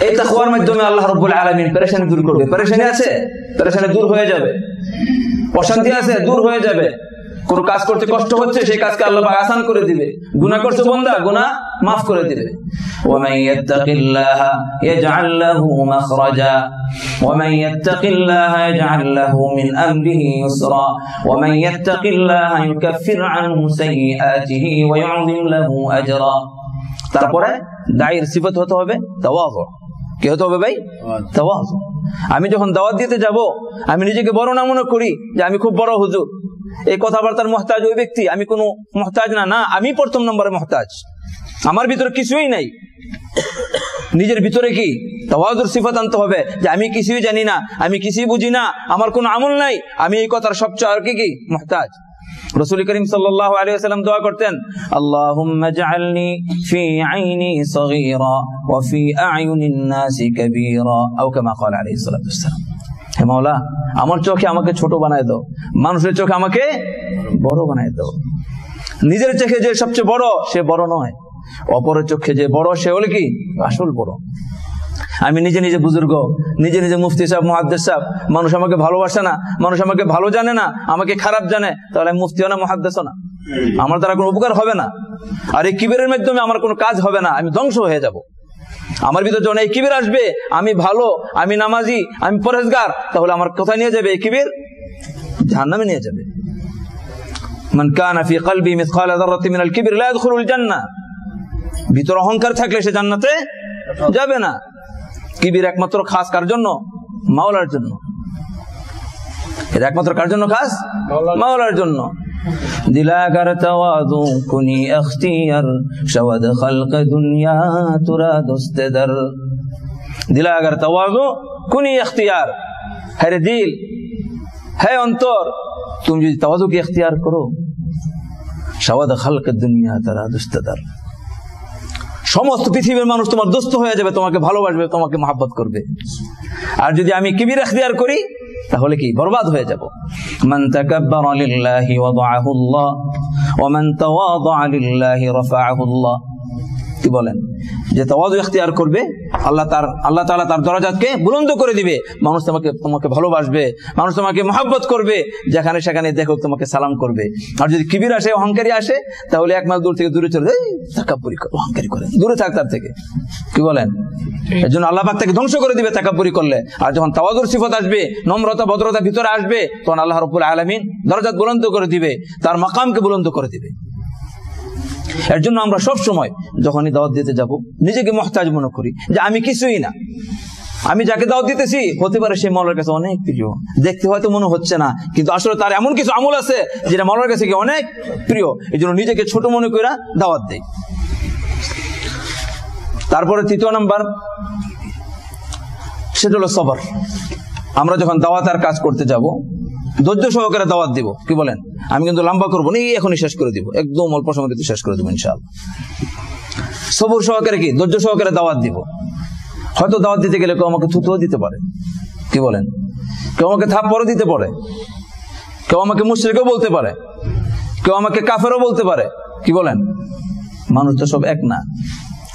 এই তাকওয়ার মাধ্যমে আল্লাহ রাব্বুল আলামিন পেরেশানি দূর করবে। পেরেশানি আছে, পেরেশানি দূর হয়ে যাবে। অশান্তি আছে, দূর হয়ে যাবে। কোন কাজ করতে কষ্ট হচ্ছে, সেই কাজকে আল্লাহ পাক আসান করে দিবে। গুনাহ করছে বান্দা, গুনাহ মাফ করে দিবে। ওয়ামান ইয়াত্তাকিল্লাহা ইয়াজআল লাহু মাখরাজা ওয়ামান ইয়াত্তাকিল্লাহা ইয়াজআল লাহু মিন আমরিহি ইউসরা ওয়ামান ইয়াত্তাকিল্লাহা ইউকাফির আনহু সাইয়্যাতিহি ওয়া ইউযিম লাহু আজরা। তারপরে দায়ীর সিফাত হতে হবে তাওয়াযু। কি হতে হবে ভাই? তাওয়াযু। আমি যখন দাওয়াত দিতে যাব, আমি নিজেকে বড় না মনে করি যে আমি খুব বড় হুজুর, এই কথাবার্তার মুহতাজ ওই ব্যক্তি, আমি কোনো মুহতাজ না। না, আমি প্রথম নম্বরে মুহতাজ, আমার ভিতরে কিছুই নাই। নিজের ভিতরে কি তাওয়াজুর সিফাত আনতে হবে যে আমি কিছুই জানি না, আমি কিছুই বুঝি না, আমার কোনো আমল নাই, আমি এই কথার সবচেয়ে আর কি মুহতাজ। রাসূল করিম সাল্লাল্লাহু আলাইহি ওয়াসাল্লাম দোয়া করতেন, আল্লাহুম্মা জাআলনি ফি আইনি সগীরা ওয়া ফি আ'য়ুনিন নাসি কাবীরা, আও কামা ক্বালা আলাইহিস সালাতু ওয়াসসালাম। হে মাওলা, আমার চোখে আমাকে ছোট বানায় দাও, মানুষের চোখে আমাকে বড় বানায় দাও। নিজের চোখে যে সবচেয়ে বড়, সে বড় নয়। অপরের চোখে যে বড়, সে হলো কি আসল বড়। আমি নিজে নিজে বুজুর্গ, নিজে নিজে মুফতি সাহেব, মুহাদ্দিস সাহেব, মানুষ আমাকে ভালোবাসে না, মানুষ আমাকে ভালো জানে না, আমাকে খারাপ জানে, তাহলে আমি মুফতিও না, মুহাদ্দিসও না, আমার দ্বারা কোনো উপকার হবে না। আর এই কিবিরের মাধ্যমে আমার কোনো কাজ হবে না, আমি ধ্বংস হয়ে যাব। আমার ভিতরে যখন এই কিবির আসবে, আমি ভালো, আমি নামাজি, আমি পরহেজগার, তাহলে আমার কোথায় নিয়ে যাবে এই কিবির? জাহান্নামে নিয়ে যাবে। মান কানা ফি কলবি মিসকালা যাররাতিন মিনাল কিবর লা ইয়াদখুলুল জান্নাহ। ভিতরে অহংকার থাকলে সে জান্নাতে যাবে না। কিবির একমাত্র খাস কার জন্য? মাওলার জন্য। এর একমাত্র কার জন্য খাস? মাওলার জন্য। দিলাগার তাওয়াদু কুনি ইখতিয়ার শাওয়াদ খালক দুনিয়া তুরা দস্তেদার। দিলাগার তাওয়াদু কুনি ইখতিয়ার। হে দিল, হে অন্তর, তুমি যদি তাওয়াজুকে ইখতিয়ার করো, শাওয়াদ খালক দুনিয়া তুরা দস্তেদার, সমস্ত পৃথিবীর মানুষ তোমার দোস্ত হয়ে যাবে, তোমাকে ভালোবাসবে, তোমাকে মহব্বত করবে। আর যদি আমি কিবির ইখতিয়ার করি, তাহলে কি বরবাদ হয়ে যাব। মান তাকাব্বারা লিল্লাহি ওয়াদাআহু আল্লাহ ওয়া মান তাওয়াদাআ লিল্লাহি রাফাআহু আল্লাহ। কি বলেন? যে তাওয়াজু ইখতিয়ার করবে, আল্লাহ তাআলা তার দরজাকে বুলন্দ করে দিবে। মানুষ তোমাকে ভালোবাসবে, মানুষ তোমাকে মহব্বত করবে, যেখানে সেখানে দেখো তোমাকে সালাম করবে। আর যদি কিবির আসে, অহংকারী আসে, তাহলে এক মাইল দূর থেকে দূরে চলে যায়, তাকাব্বুরি করে, অহংকারী করে, দূরে থাক তার থেকে। কি বলেন? এর জন্য আল্লাহ পাক তাকে ধ্বংস করে দিবে তাকাব্বুরি করলে। আর যখন তাওয়াজুর সিফাত আসবে, নম্রতা ভদ্রতা ভিতরে আসবে, তখন আল্লাহ রাব্বুল আলামিন দরজা বুলন্দ করে দিবে, তার মাকামকে বুলন্দ করে দিবে। এর জন্য আমরা সব সময় যখনই দাওয়াত দিতে যাব, নিজেকে মুহতাজ মনে করি যে আমি কিছুই না। আমি যাকে দাওয়াত দিতেছি, হতে পারে সে মাওলার কাছে অনেক প্রিয়, দেখতে হয়তো মনে হচ্ছে না, কিন্তু আসলে তার এমন কিছু আমল আছে যেটা মাওলার কাছে অনেক প্রিয়। এই জন্য নিজেকে ছোট মনে করে দাওয়াত দেই। তারপরে তৃতীয় নাম্বার, সেটা হলো সবর। আমরা যখন দাওয়াতের কাজ করতে যাব, ধৈর্য সহকারে দাওয়াত দিব। কি বলেন? আমি কিন্তু লম্বা করবো না, এখনই শেষ করে দিব, একদম অল্প সময় কিন্তু শেষ করে দিব ইনশাআল্লাহ। সবর সহকারে, কি ধৈর্য সহকারে দাওয়াত দিব। হয়তো দাওয়াত দিতে গেলে কেউ আমাকে থুতুও দিতে পারে। কি বলেন? কেউ আমাকে থাপ্পড়ও দিতে পারে, কেউ আমাকে মুশরিকও বলতে পারে, কেউ আমাকে কাফেরও বলতে পারে। কি বলেন? মানুষ তো সব এক না।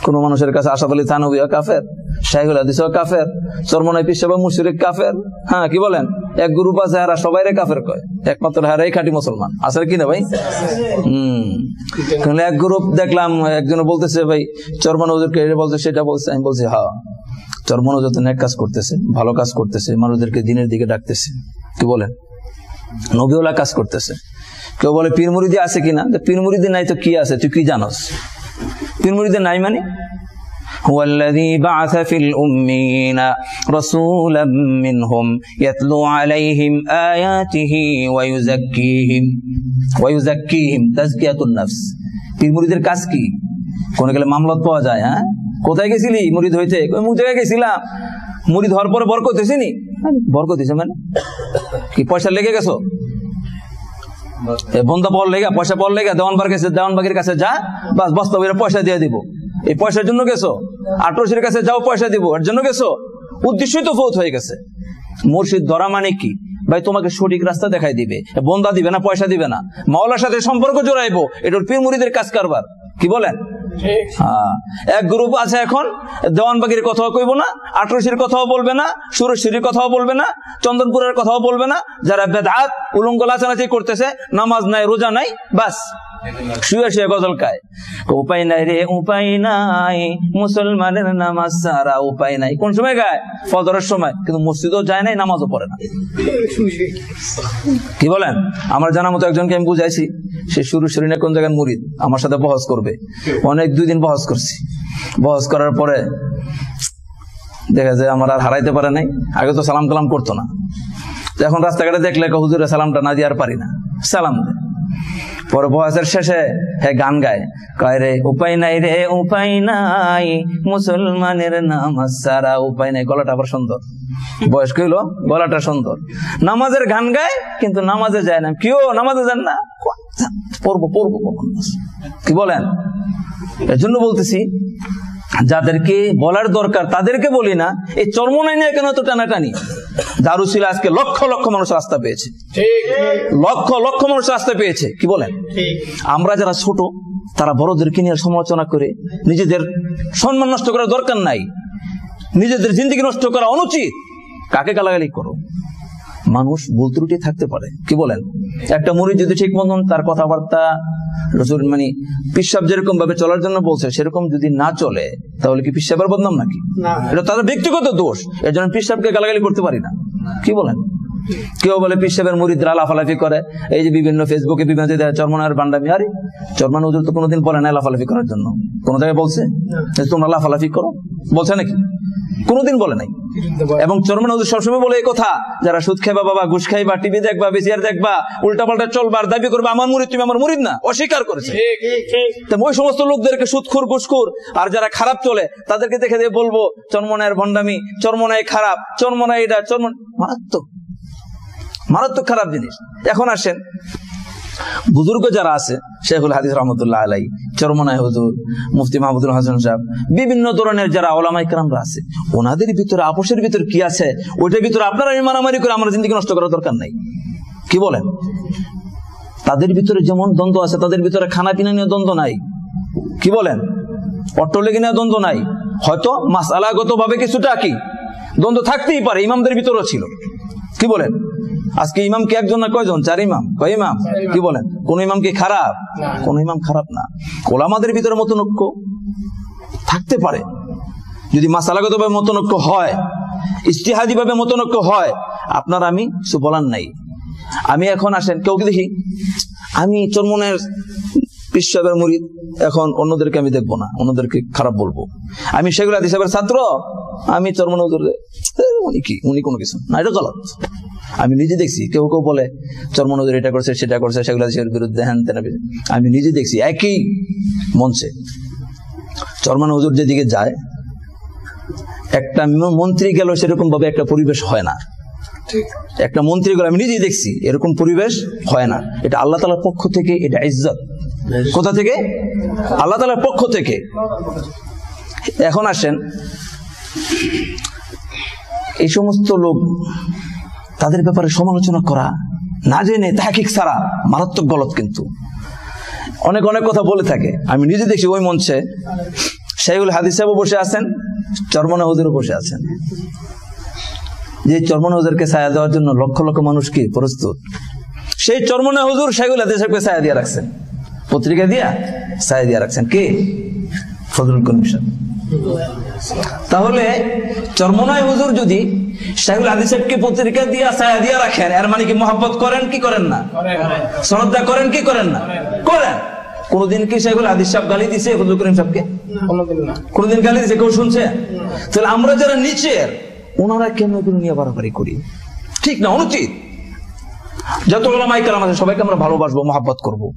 কোন মানুষের কাছে আশাফ আলী থানভীও কাফের, শাইখুল হাদিসও কাফের, চরমনাই পীর সাহেব মুশরিক কাফের। হ্যাঁ, কি বলেন? এক গ্রুপ আছে, এরা সবাইরে কাফের কয়, একমাত্র হারাই খাঁটি মুসলমান। আছে কি না ভাই? এক গ্রুপ দেখলাম, একজন বলতেছে ভাই চরমন হুজুরকে বলছে, সেটা বলছে। আমি বলছি হ্যাঁ, চরমন হুজুর তো নেক কাজ করতেছে, ভালো কাজ করতেছে, মানুষদেরকে দিনের দিকে ডাকতেছে। কি বলেন? নবীওয়ালা কাজ করতেছে। কেউ বলে পীর মুরিদি আছে কিনা? পীর মুরিদি নাই তো কি আছে, তুই কি জানোস? পীর মুরিদি নাই মানে هو الذي بعث في الأميين رسولا منهم يتلو عليهم آياته ويزكيهم تزكية النفس। পীর মুরিদের কাজ কি? কোন গেলে মামলত পাওয়া যায়? হ্যাঁ, কোথায় গেছিলি মুরিদ হইতে? অমুক জায়গায় গেছিলাম। মুরিদ হওয়ার পরে বরকত হয়েছে নি? বরকত হয়েছে মানে কি? পয়সা লেগে গেছো? বন্ধা পাওয়ার লেগে, পয়সা পাওয়ার লেগে দেওয়ানবাগের কাছে যা, বাস বস্তা পয়সা দিয়ে দিব। এই পয়সার জন্য গেছো? আটরশির কাছে যাও, পয়সা দিব, এর জন্য গেছো? উদ্দেশ্যই তো ফৌত হয়ে গেছে। মুর্শিদ ধরা মানে কি ভাই? তোমাকে সঠিক রাস্তা দেখাই দিবে, বন্ধা দিবে না, পয়সা দিবে না, মাওলার সাথে সম্পর্ক জোড়াইবো। এটা পীর মুরিদের কাজ কারবার। কি বলেন? এক গ্রুপ আছে এখন দেওয়ানবাগির কথাও কইব না, আটরশির কথাও বলবে না, সুরশির কথাও বলবে না, চন্দনপুরের কথাও বলবে না, যারা বেদাত উলঙ্গ লাচালাচি করতেছে, নামাজ নাই রোজা নাই, বাস শুয়ে শুয়ে গজল গায়। উপায় নাই রে উপায় নাই, মুসলমানের নামাজ ছাড়া উপায় নাই। কোন সময় গায়? ফজরের সময়, কিন্তু মসজিদও যায় নাই, নামাজও পড়ে না। কি বলেন? আমার জানা মতো একজনকে আমি বুঝাইছি, সে শুরু শরীরে কোন জায়গায় মুরিদ, আমার সাথে বহস করবে। অনেক 2 দিন বহস করছি। বহস করার পরে দেখা যায় আমার আর হারাইতে পারে নাই। আগে তো সালাম কালাম করতো না, এখন রাস্তাঘাটে দেখলে হুজুরের সালামটা না দিয়ে আর পারি না, সালাম দেয়। পরে বয়সের শেষে গান গায়, কয় রে উপায় নাই রে উপায় নাই, মুসলমানের নামাজ ছাড়া উপায় নাই। গলাটা আবার সুন্দর, বয়স কইলো গলাটা সুন্দর। নামাজের গান গায় কিন্তু নামাজে যায় না। কেউ নামাজে যান না, পড়বো পড়বো কখন। কি বলেন? এর জন্য বলতেছি, যাদেরকে বলার দরকার তাদেরকে বলি না। এই চরমনাই নিয়ে কেন তো টানাটানি? দারুসিলা আজকে লক্ষ লক্ষ মানুষ রাস্তা পেয়েছে, লক্ষ লক্ষ মানুষ রাস্তা পেয়েছে। কি বলেন? আমরা যারা ছোট তারা বড়দেরকে নিয়ে সমালোচনা করে নিজেদের সম্মান নষ্ট করার দরকার নাই, নিজেদের জিন্দেগি নষ্ট করা অনুচিত। কাকে গালাগালি করো? মানুষ ভুল ত্রুটি থাকতে পারে। কি বলেন? একটা মুরিদ যদি ঠিক মতন তার কথাবার্তা রসুল মানে পিসাব যেরকম ভাবে চলার জন্য বলছে সেরকম যদি না চলে, তাহলে কি পিসাবের বদনাম নাকি? এটা তাদের ব্যক্তিগত দোষ। এর জন্য পিসাবকে গালাগালি করতে পারি না। কি বলেন? কেউ বলে পিসাবের মুরিদরা লাফালাফি করে, এই যে বিভিন্ন ফেসবুকে বিভিন্ন চরমনার বান্ডামি। আরে চরমান হুজুর তো কোনোদিন বলে না লাফালাফি করার জন্য। কোন জায়গায় বলছে তোমরা লাফালাফি করো? বলছে নাকি? কোনোদিন বলে নাই। এবং চরমান হুজুর সবসময় বলে এই কথা, যারা সুদ খাইবা বাবা, ঘুষ খাইবা, টিভি দেখবা, বিসিআর দেখবা, উল্টা পাল্টা চলবা, আর দাবি করবা আমার মুরিদ, তুমি আমার মুরিদ না, অস্বীকার করেছে। ওই সমস্ত লোকদেরকে সুদখোর, ঘুষখোর আর যারা খারাপ চলে তাদেরকে দেখে দিয়ে বলবো চরমনায়ের ভণ্ডামি, চরমনায় খারাপ, চরমনায় এটা, চরমন মারাত্মক মারাত্মক খারাপ জিনিস। এখন আসেন বুজুর্গ যারা আছে, শেখুল হাদিস রহমতুল্লাহ আলাই, চরমনায় হুজুর, মুফতি মাহমুদুল হাসান সাহেব, বিভিন্ন ধরনের যারা ওলামায়ে কেরামরা আছে, ওনাদের ভিতরে আপোষের ভিতরে কি আছে, ওইটার ভিতরে আপনারা মারামারি করে আমার জিন্দেগি নষ্ট করার দরকার নাই। কি বলেন? তাদের ভিতরে যেমন দ্বন্দ্ব আছে, তাদের ভিতরে খানা পিনা নিয়ে দ্বন্দ্ব নাই। কি বলেন? অট্টলেগি নিয়ে দ্বন্দ্ব নাই। হয়তো মাসআলাগত ভাবে কিছুটা কি দ্বন্দ্ব থাকতেই পারে, ইমামদের ভিতরেও ছিল। কি বলেন? আজকে ইমাম কি একজন না কয়জন? 4 ইমাম। কয় ইমাম? কি বলেন? কোন ইমাম কি খারাপ? কোন ইমাম খারাপ না। ওলামাদের ভিতরে মতনৈক্য থাকতে পারে। যদি মাসালাগত ভাবে মতনৈক্য হয়, ইজতিহাদি ভাবে মতনৈক্য হয়, আপনার আমি কিছু বলার নাই। আমি এখন আসেন কেউকে দেখি, আমি চরমনের পীর সাহেবের মুরিদ, এখন অন্যদেরকে আমি দেখবো না, অন্যদেরকে খারাপ বলবো। আমি শেখুল হাদিস সাহেবের ছাত্র, আমি চরমন হুজুর উনি কি, উনি কোনো কিছু না, এটা গলত। আমি নিজে দেখছি কেউ কেউ বলে চরমন হুজুর এটা করছে সেটা করছে, শেখুল হাদিসের বিরুদ্ধে হ্যান তেন। আমি নিজে দেখছি একই মঞ্চে চরমন হুজুর যেদিকে যায়, একটা মন্ত্রী গেল সেরকম ভাবে একটা পরিবেশ হয় না। একটা মন্ত্রী গেল, আমি নিজেই দেখছি, এরকম পরিবেশ হয় না। এটা আল্লাহ তাআলার পক্ষ থেকে, এটা ইজ্জত। কোথা থেকে? আল্লাহ তাআলার পক্ষ থেকে। এখন আসেন, এই সমস্ত লোক, তাদের ব্যাপারে সমালোচনা করা না জেনে তাহকিক ছাড়া মারাত্মক গলত। কিন্তু অনেক অনেক কথা বলে থাকে। আমি নিজে দেখি ওই মঞ্চে শেখুল হাদিস সাহেব বসে আছেন, চরমনা হুজুরও বসে আছেন। যে চরমনা হুজুরকে ছায়া দেওয়ার জন্য লক্ষ লক্ষ মানুষ কি প্রস্তুত, সেই চরমনা হুজুর শেখুল হাদিস সাহেবকে ছায়া দিয়ে রাখছেন, পত্রিকা দিয়া ছায়া দিয়ে রাখছেন। কে? ফজলুল করিম সাহেব। তাহলে চরমনায় হুজুর যদি শেখুল হাদিস সাহেবকে পত্রিকা দিয়া ছায়া দিয়ে রাখেন, এর মানে কি মহব্বত করেন কি করেন না? শ্রদ্ধা করেন কি করেন না? করেন। কোনদিন কি শেখুল হাদিস সাহেব গালি দিছে ফজলুল করিম সাহেবকে? কোনদিন গালি দিছে? কেউ শুনছে? তাহলে আমরা যারা নিচের, ওনারা কেন এগুলো নিয়ে বাড়াবাড়ি করি? ঠিক না, অনুচিত। যত ওলামায়ে কেরাম আছে সবাইকে আমরা ভালোবাসবো, মহব্বত করবো।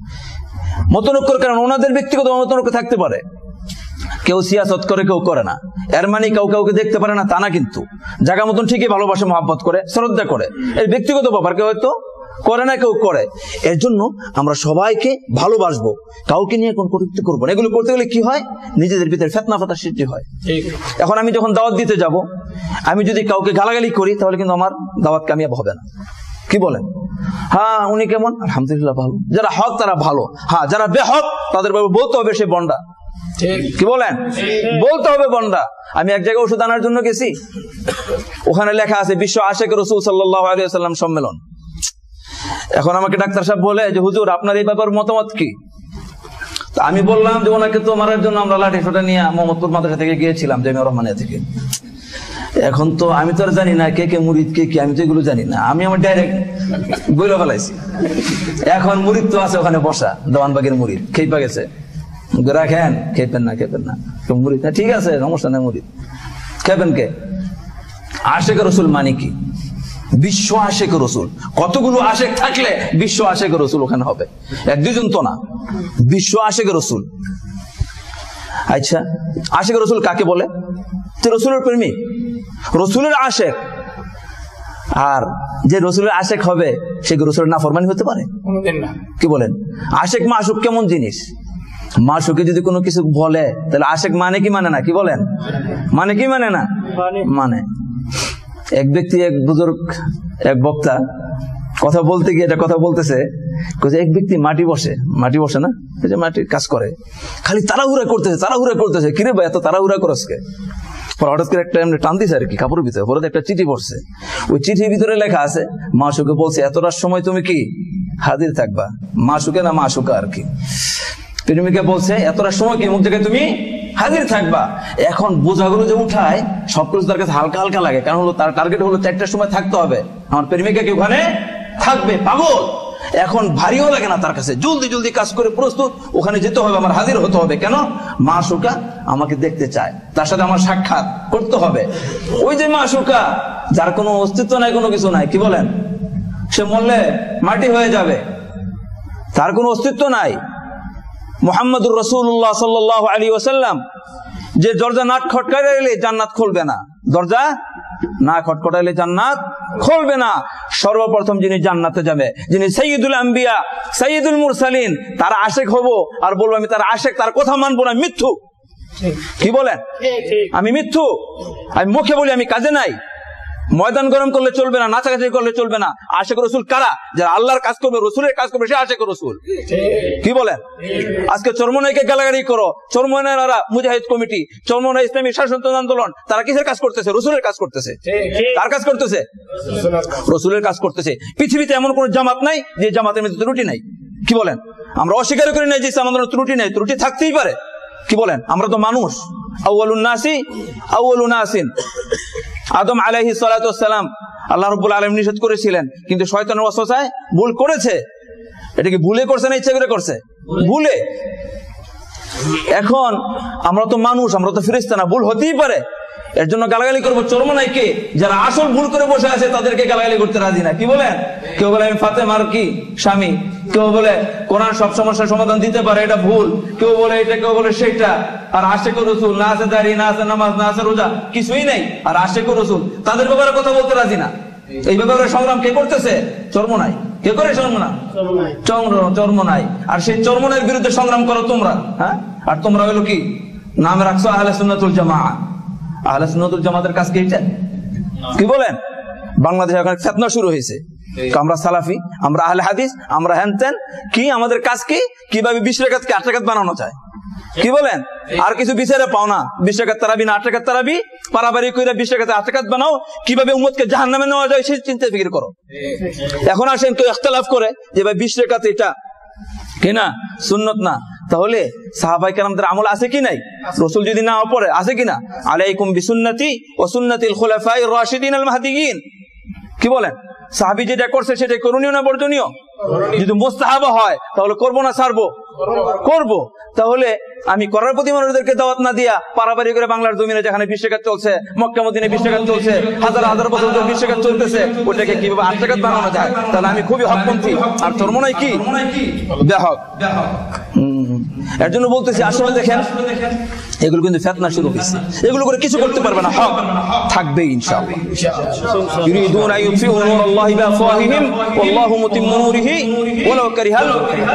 মতনৈক্যের কারণ ওনাদের ব্যক্তিগত মতনৈক্য থাকতে পারে, কেউ সিয়াসত করে কেউ করে না, এর মানে কাউকে দেখতে পারে না তা না। কিন্তু জায়গা মতন ঠিকই ভালোবাসে, মহব্বত করে, শ্রদ্ধা করে। এই ব্যক্তিগত ব্যাপার, কেউ হয়তো করে না, কেউ করে। এর জন্য আমরা সবাইকে ভালোবাসবো, কাউকে নিয়ে কোন কটূক্তি করবো না। এগুলো করতে গেলে কি হয়? নিজেদের ভিতরে ফিতনা ফাতার সৃষ্টি হয়। এখন আমি যখন দাওয়াত দিতে যাব, আমি যদি কাউকে গালাগালি করি, তাহলে কিন্তু আমার দাওয়াত কামিয়াব হবে না। কি বলেন? হ্যাঁ, উনি কেমন? আলহামদুলিল্লাহ ভালো। যারা হক তারা ভালো, হ্যাঁ যারা বেহক তাদের বলতে হবে সে বন্ডা। কি বলেন? বলতে হবে বন্ধা। আমি এক জায়গায় ওষুধ আনার জন্য গেছি, ওখানে লেখা আছে বিশ্ব আশেক রাসূল সাল্লাল্লাহু আলাইহি ওয়াসাল্লাম সম্মেলন। এখন আমাকে ডাক্তার সাহেব বলে যে হুজুর আপনার এই ব্যাপার মতামত কি? আমি বললাম যে ওনাকে তো মারার জন্য আমরা লাঠি সোটা নিয়ে মোহাম্মদপুর মাদ্রাসা থেকে গিয়েছিলাম, জামিয়া রহমানিয়া থেকে। এখন তো আমি তো আর জানি না কে কে মুরিদ কে কি, আমি তো এগুলো জানি না। আমি আমার ডাইরেক্ট বইলে ফেলাইছি। এখন মুরিদ তো আছে ওখানে বসা, দেওয়ানবাগের মুরিদ খেপা গেছে, রাখেন খেপেন না খেপেন না মুরিদ, ঠিক আছে সমস্যা নেই মুরিদ খেপেন কে? আশেক রসুল মানে কি? বিশ্ব আশেক রসুল। কতগুলো আশেক থাকলে বিশ্ব আশেক রসুল ওখানে হবে? এক দুজন তো না, বিশ্ব আশেক রসুল। আচ্ছা আশেক রসুল কাকে বলে? তো রসুলের প্রেমিক, রসুলের আশেক। আর যে রসুলের আশেক হবে সে রসুলের নাফরমানি হতে পারে? কি বলেন? আশেক মাশুক কেমন জিনিস? মাশুকে যদি কোনো কিছু বলে তাহলে আশেক মানে কি মানে না? কি বলেন? মানে কি মানে না? মানে। এক ব্যক্তি, এক বুজুর্গ, এক বক্তা কথা বলতে গিয়ে এটা কথা বলতেছে, এক ব্যক্তি মাটি বসে না, মাটির কাজ করে, খালি তাড়াহুড়া করতেছে। কিরে ভাই এত তাড়াহুড়া করস কে? হঠাৎ করে একটা টান দিছে আর কি কাপড়ের ভিতরে, হঠাৎ একটা চিঠি পড়ছে। ওই চিঠির ভিতরে লেখা আছে মাশুকে বলছে এতটার সময় তুমি কি হাজির থাকবা। মাশুকে না মাশুকা আর কি, প্রেমিকা বলছে এতটার সময় কি মুখ থেকে তুমি হাজির থাকবা। এখন বোঝাগুলো যে উঠায় সবকিছু তার কাছে হালকা হালকা লাগে, কারণ হলো তার টার্গেট হলো 4টার সময় থাকতে হবে, আমার প্রেমিকা কি ওখানে থাকবে, পাগল। এখন ভারীও লাগে না তার কাছে, জলদি কাজ করে প্রস্তুত, ওখানে যেতে হবে, আমার হাজির হতে হবে। কেন? মাশুকা আমাকে দেখতে চায়, তার সাথে আমার সাক্ষাৎ করতে হবে। ওই যে মাশুকা যার কোনো অস্তিত্ব নাই, কোনো কিছু নাই, কি বলেন? সে মরলে মাটি হয়ে যাবে, তার কোনো অস্তিত্ব নাই। মুহাম্মদুর রাসূলুল্লাহ সাল্লাল্লাহু আলাইহি ওয়াসাল্লাম যে দরজা না খটখটাইলে জান্নাত খুলবে না, দরজা না খটখটাইলে জান্নাত খুলবে না। সর্বপ্রথম যিনি জান্নাতে যাবে, যিনি সাইয়্যিদুল আম্বিয়া সাইয়্যিদুল মুরসালিন, তার আশেক হব আর বলবো আমি তার আশেক, তার কথা মানবো না, মিথ্যু। কি বলেন? আমি মিথ্যু, আমি মুখে বলি, আমি কাজে নাই। ময়দান গরম করলে চলবে না, নাচাকাচি করলে চলবে না। আশেক রসুল কারা? যারা আল্লাহর কাজ করবে, রসুলের কাজ করবে, সে আশেক রসুল। কি বলেন? আজকে চরমনাইকে গালাগালি করো, চরমনাইরা মুজাহিদ কমিটি, চরমনাই ইসলামী শাসনতন্ত্র আন্দোলন, তারা কিসের কাজ করতেছে? রসুলের কাজ করতেছে। কার কাজ করতেছে? রসুলের কাজ করতেছে। পৃথিবীতে এমন কোন জামাত নাই যে জামাতের মধ্যে ত্রুটি নাই। কি বলেন? আমরা অস্বীকার করি নাই যে ইসলাম আন্দোলনের ত্রুটি নাই, ত্রুটি থাকতেই পারে। কি বলেন? আমরা তো মানুষ। আউয়ালুন নাসি আউয়ালুন নাসিন, আদম আলাইহিস সালাতু ওয়াস সালাম আল্লাহ রাব্বুল আলামিন নিষেধ করেছিলেন, কিন্তু শয়তানের ওয়াসওয়াসায় ভুল করেছে। এটা কি ভুলে করছে না ইচ্ছা করে করছে? ভুলে। এখন আমরা তো মানুষ, আমরা তো ফেরেশতা না, ভুল হতেই পারে। এর জন্য গালাগালি করবো চরমনাইকে, যারা আসল ভুল করে বসে আছে তাদেরকে গালাগালি করতে রাজি না। কি বলেন? কেউ বলে আমি ফাতেমার কি স্বামী, কেউ বলে কোরআন সব সমস্যার সমাধান দিতে পারে, এটা ভুল, কেউ বলে এটা, কেউ বলে সেটা। আর আশেক রাসূল না আছে দাঁড়িয়ে, না আছে নামাজ, না আছে রোজা, কিছুই নাই, আর আশেক রাসূল, তাদের ব্যাপারে কথা বলতে রাজি না। এই ব্যাপারে সংগ্রাম কে করতেছে? চরমনাই। কে করে? চরমনাই। আর সেই চরমনাইয়ের বিরুদ্ধে সংগ্রাম করো তোমরা। হ্যাঁ, আর তোমরা হলো কি নাম রাখছো আহলে সুন্নাতুল জামাআহ। আহলে সুন্নাতুল জামাতের কাজ কি এটা? কি বলেন? বাংলাদেশে এখন ফিতনা শুরু হয়েছে, আমরা সালাফি, আমরা আহলে হাদিস, আমরা হ্যানতেন। কি আমাদের কাজ? কি কিভাবে 20 রাকাতকে 8 রাকাত বানানো যায়? কি বলেন? আর কিছু বিচারে পাও না, 20 রাকাত তারাবি না 8 রাকাত তারাবি, পারাবারি কইরা 20 রাকাত 8 রাকাত বানাও, কিভাবে উম্মতকে জাহান্নামে নেওয়া যায় সেই চিন্তা ফিকির করো। এখন আসেন কেউ ইখতিলাফ করে যে ভাই 20 রাকাত এটা কি না সুন্নত না, তাহলে সাহাবায়ে কেরামদের আমল আছে কি নাই? রাসূল যদি না পড়ে আছে কি না? আলাইকুম বিসুন্নতি ওয়া সুন্নাতিল খুলাফায়ে রাশিদিন আল মাহদিয়িন। কি বলেন? সাহাবী যেটা করছে সেটা করণীয় না বর্জনীয়? যদি মুস্তাহাব হয় তাহলে করবো না ছাড়বো? করব। তাহলে আমি করার প্রতি মানুষদেরকে দাওয়াত না দিয়া পারাবারি করে বাংলার জমিনে যেখানে 20 রাকাত চলছে, মক্কা মদিনায় 20 রাকাত চলছে, হাজার হাজার বছর ধরে 20 রাকাত চলতেছে, ওটাকে কিভাবে 8 রাকাত বানানো যায়? তাহলে আমি খুবই হকপন্থী। আর চরমনাই কি বেহক। এর জন্য বলতেছি আসলে দেখেন এগুলো কিন্তু ফিতনা শুরু হয়েছে, এগুলো করে কিছু করতে পারবে না, হক থাকবে ইনশাআল্লাহ। ইউরিদুনা ইউতফিউ নূরাল্লাহি বিআফওয়াহিহিম ওয়াল্লাহু মুতিম্মু নূরিহি ওয়ালাউ কারিহাল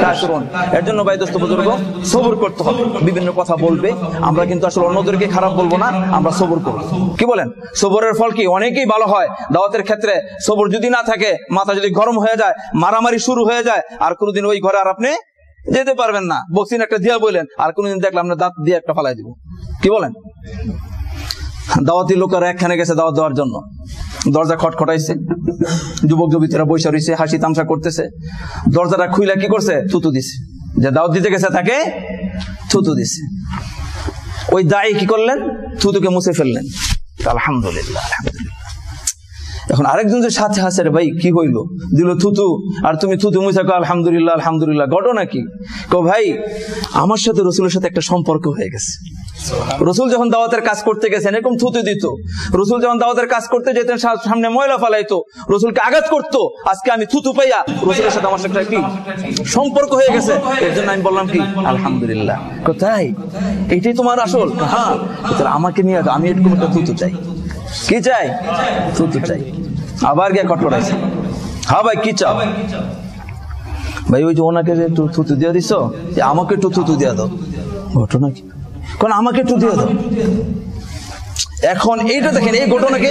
কাফিরুন। এর জন্য ভাই দোস্ত বুজুর্গ সবর করতে হবে। বিভিন্ন কথা বলবে, আমরা কিন্তু আসলে অন্যদেরকে খারাপ বলবো না, আমরা সবর করব। কি বলেন? সবরের ফল কি? অনেকেই ভালো হয় দাওয়াতের ক্ষেত্রে। সবর যদি না থাকে, মাথা যদি গরম হয়ে যায়, মারামারি শুরু হয়ে যায়, আর কোনোদিন ওই ঘরে আর আপনি যেতে পারবেন না, বক্সিন একটা দিয়া বললেন, আর কোনদিন দেখলাম না দাঁত দিয়ে একটা ফালাই দিব। কি বলেন? দাওয়াতি লোকেরা একখানে গেছে দাওয়াত দেওয়ার জন্য, দরজা খটখটাইছে, যুবক যুবতীরা বৈশা রয়েছে, হাসি তামসা করতেছে। দরজাটা খুইলা কি করছে? থুতু দিছে। যে দাওয়াত দিতে গেছে তাকে থুতু দিছে। ওই দায়ী কি করলেন? থুতুকে মুছে ফেললেন। আলহামদুলিল্লাহ, আলহামদুলিল্লাহ। এখন আরেকজন যে সাথে হাসে, রে ভাই কি হইলো, দিল থুতু, আর তুমি থুতু মুছে কো আলহামদুলিল্লাহ আলহামদুলিল্লাহ, ঘটনা কি? কো ভাই আমার সাথে রসুলের সাথে একটা সম্পর্ক হয়ে গেছে। রসুল যখন দাওয়াতের কাজ করতে গেছেন এরকম থুতু দিত, রসুল যখন দাওয়াতের কাজ করতে যেতেন সামনে ময়লা ফালাইতো, রসুলকে আঘাত করতো, আজকে আমি থুতু পাইয়া রসুলের সাথে আমার সাথে কি সম্পর্ক হয়ে গেছে, এর জন্য আমি বললাম কি আলহামদুলিল্লাহ। কোথায় এইটাই তোমার আসল? হ্যাঁ, আমাকে নিয়ে আমি এরকম একটা থুতু চাই। কি চাই? থুতু চাই। আবার গিয়ে খটখটাইছে, হ্যাঁ ভাই কি চাও? ভাই ওই যে ওনাকে যে একটু থুতু দিয়ে দিছো, আমাকে একটু থুতু দিয়ে দাও। ঘটনা কি? কারণ আমাকে একটু দিয়ে দাও। এখন এইটা দেখেন, এই ঘটনাকে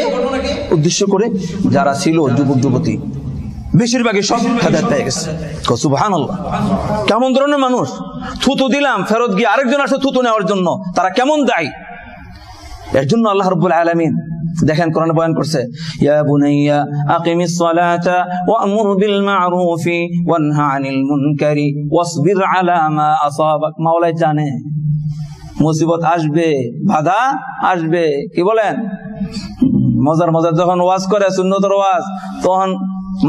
উদ্দেশ্য করে যারা ছিল যুবক যুবতী বেশিরভাগই সব হেদায়েত পেয়ে গেছে। সুবহানাল্লাহ, কেমন ধরনের মানুষ! থুতু দিলাম, ফেরত গিয়ে আরেকজন আসে থুতু নেওয়ার জন্য, তারা কেমন দায়ী! এর জন্য আল্লাহ রাব্বুল আলামিন দেখেন কোরআনে বয়ান করছে, ইয়া বুনাইয়া আকিমিস সালাতা ওয়া'মুর বিল মা'রুফি ওয়ানহা আনিল মুনকারি ওয়াসবির আলা মা আসাবাক। মাওলাই জানে মুসিবত আসবে, বাধা আসবে। কি বলেন? মজার মজার যখন ওয়াজ করে, সুন্নতের ওয়াজ, তখন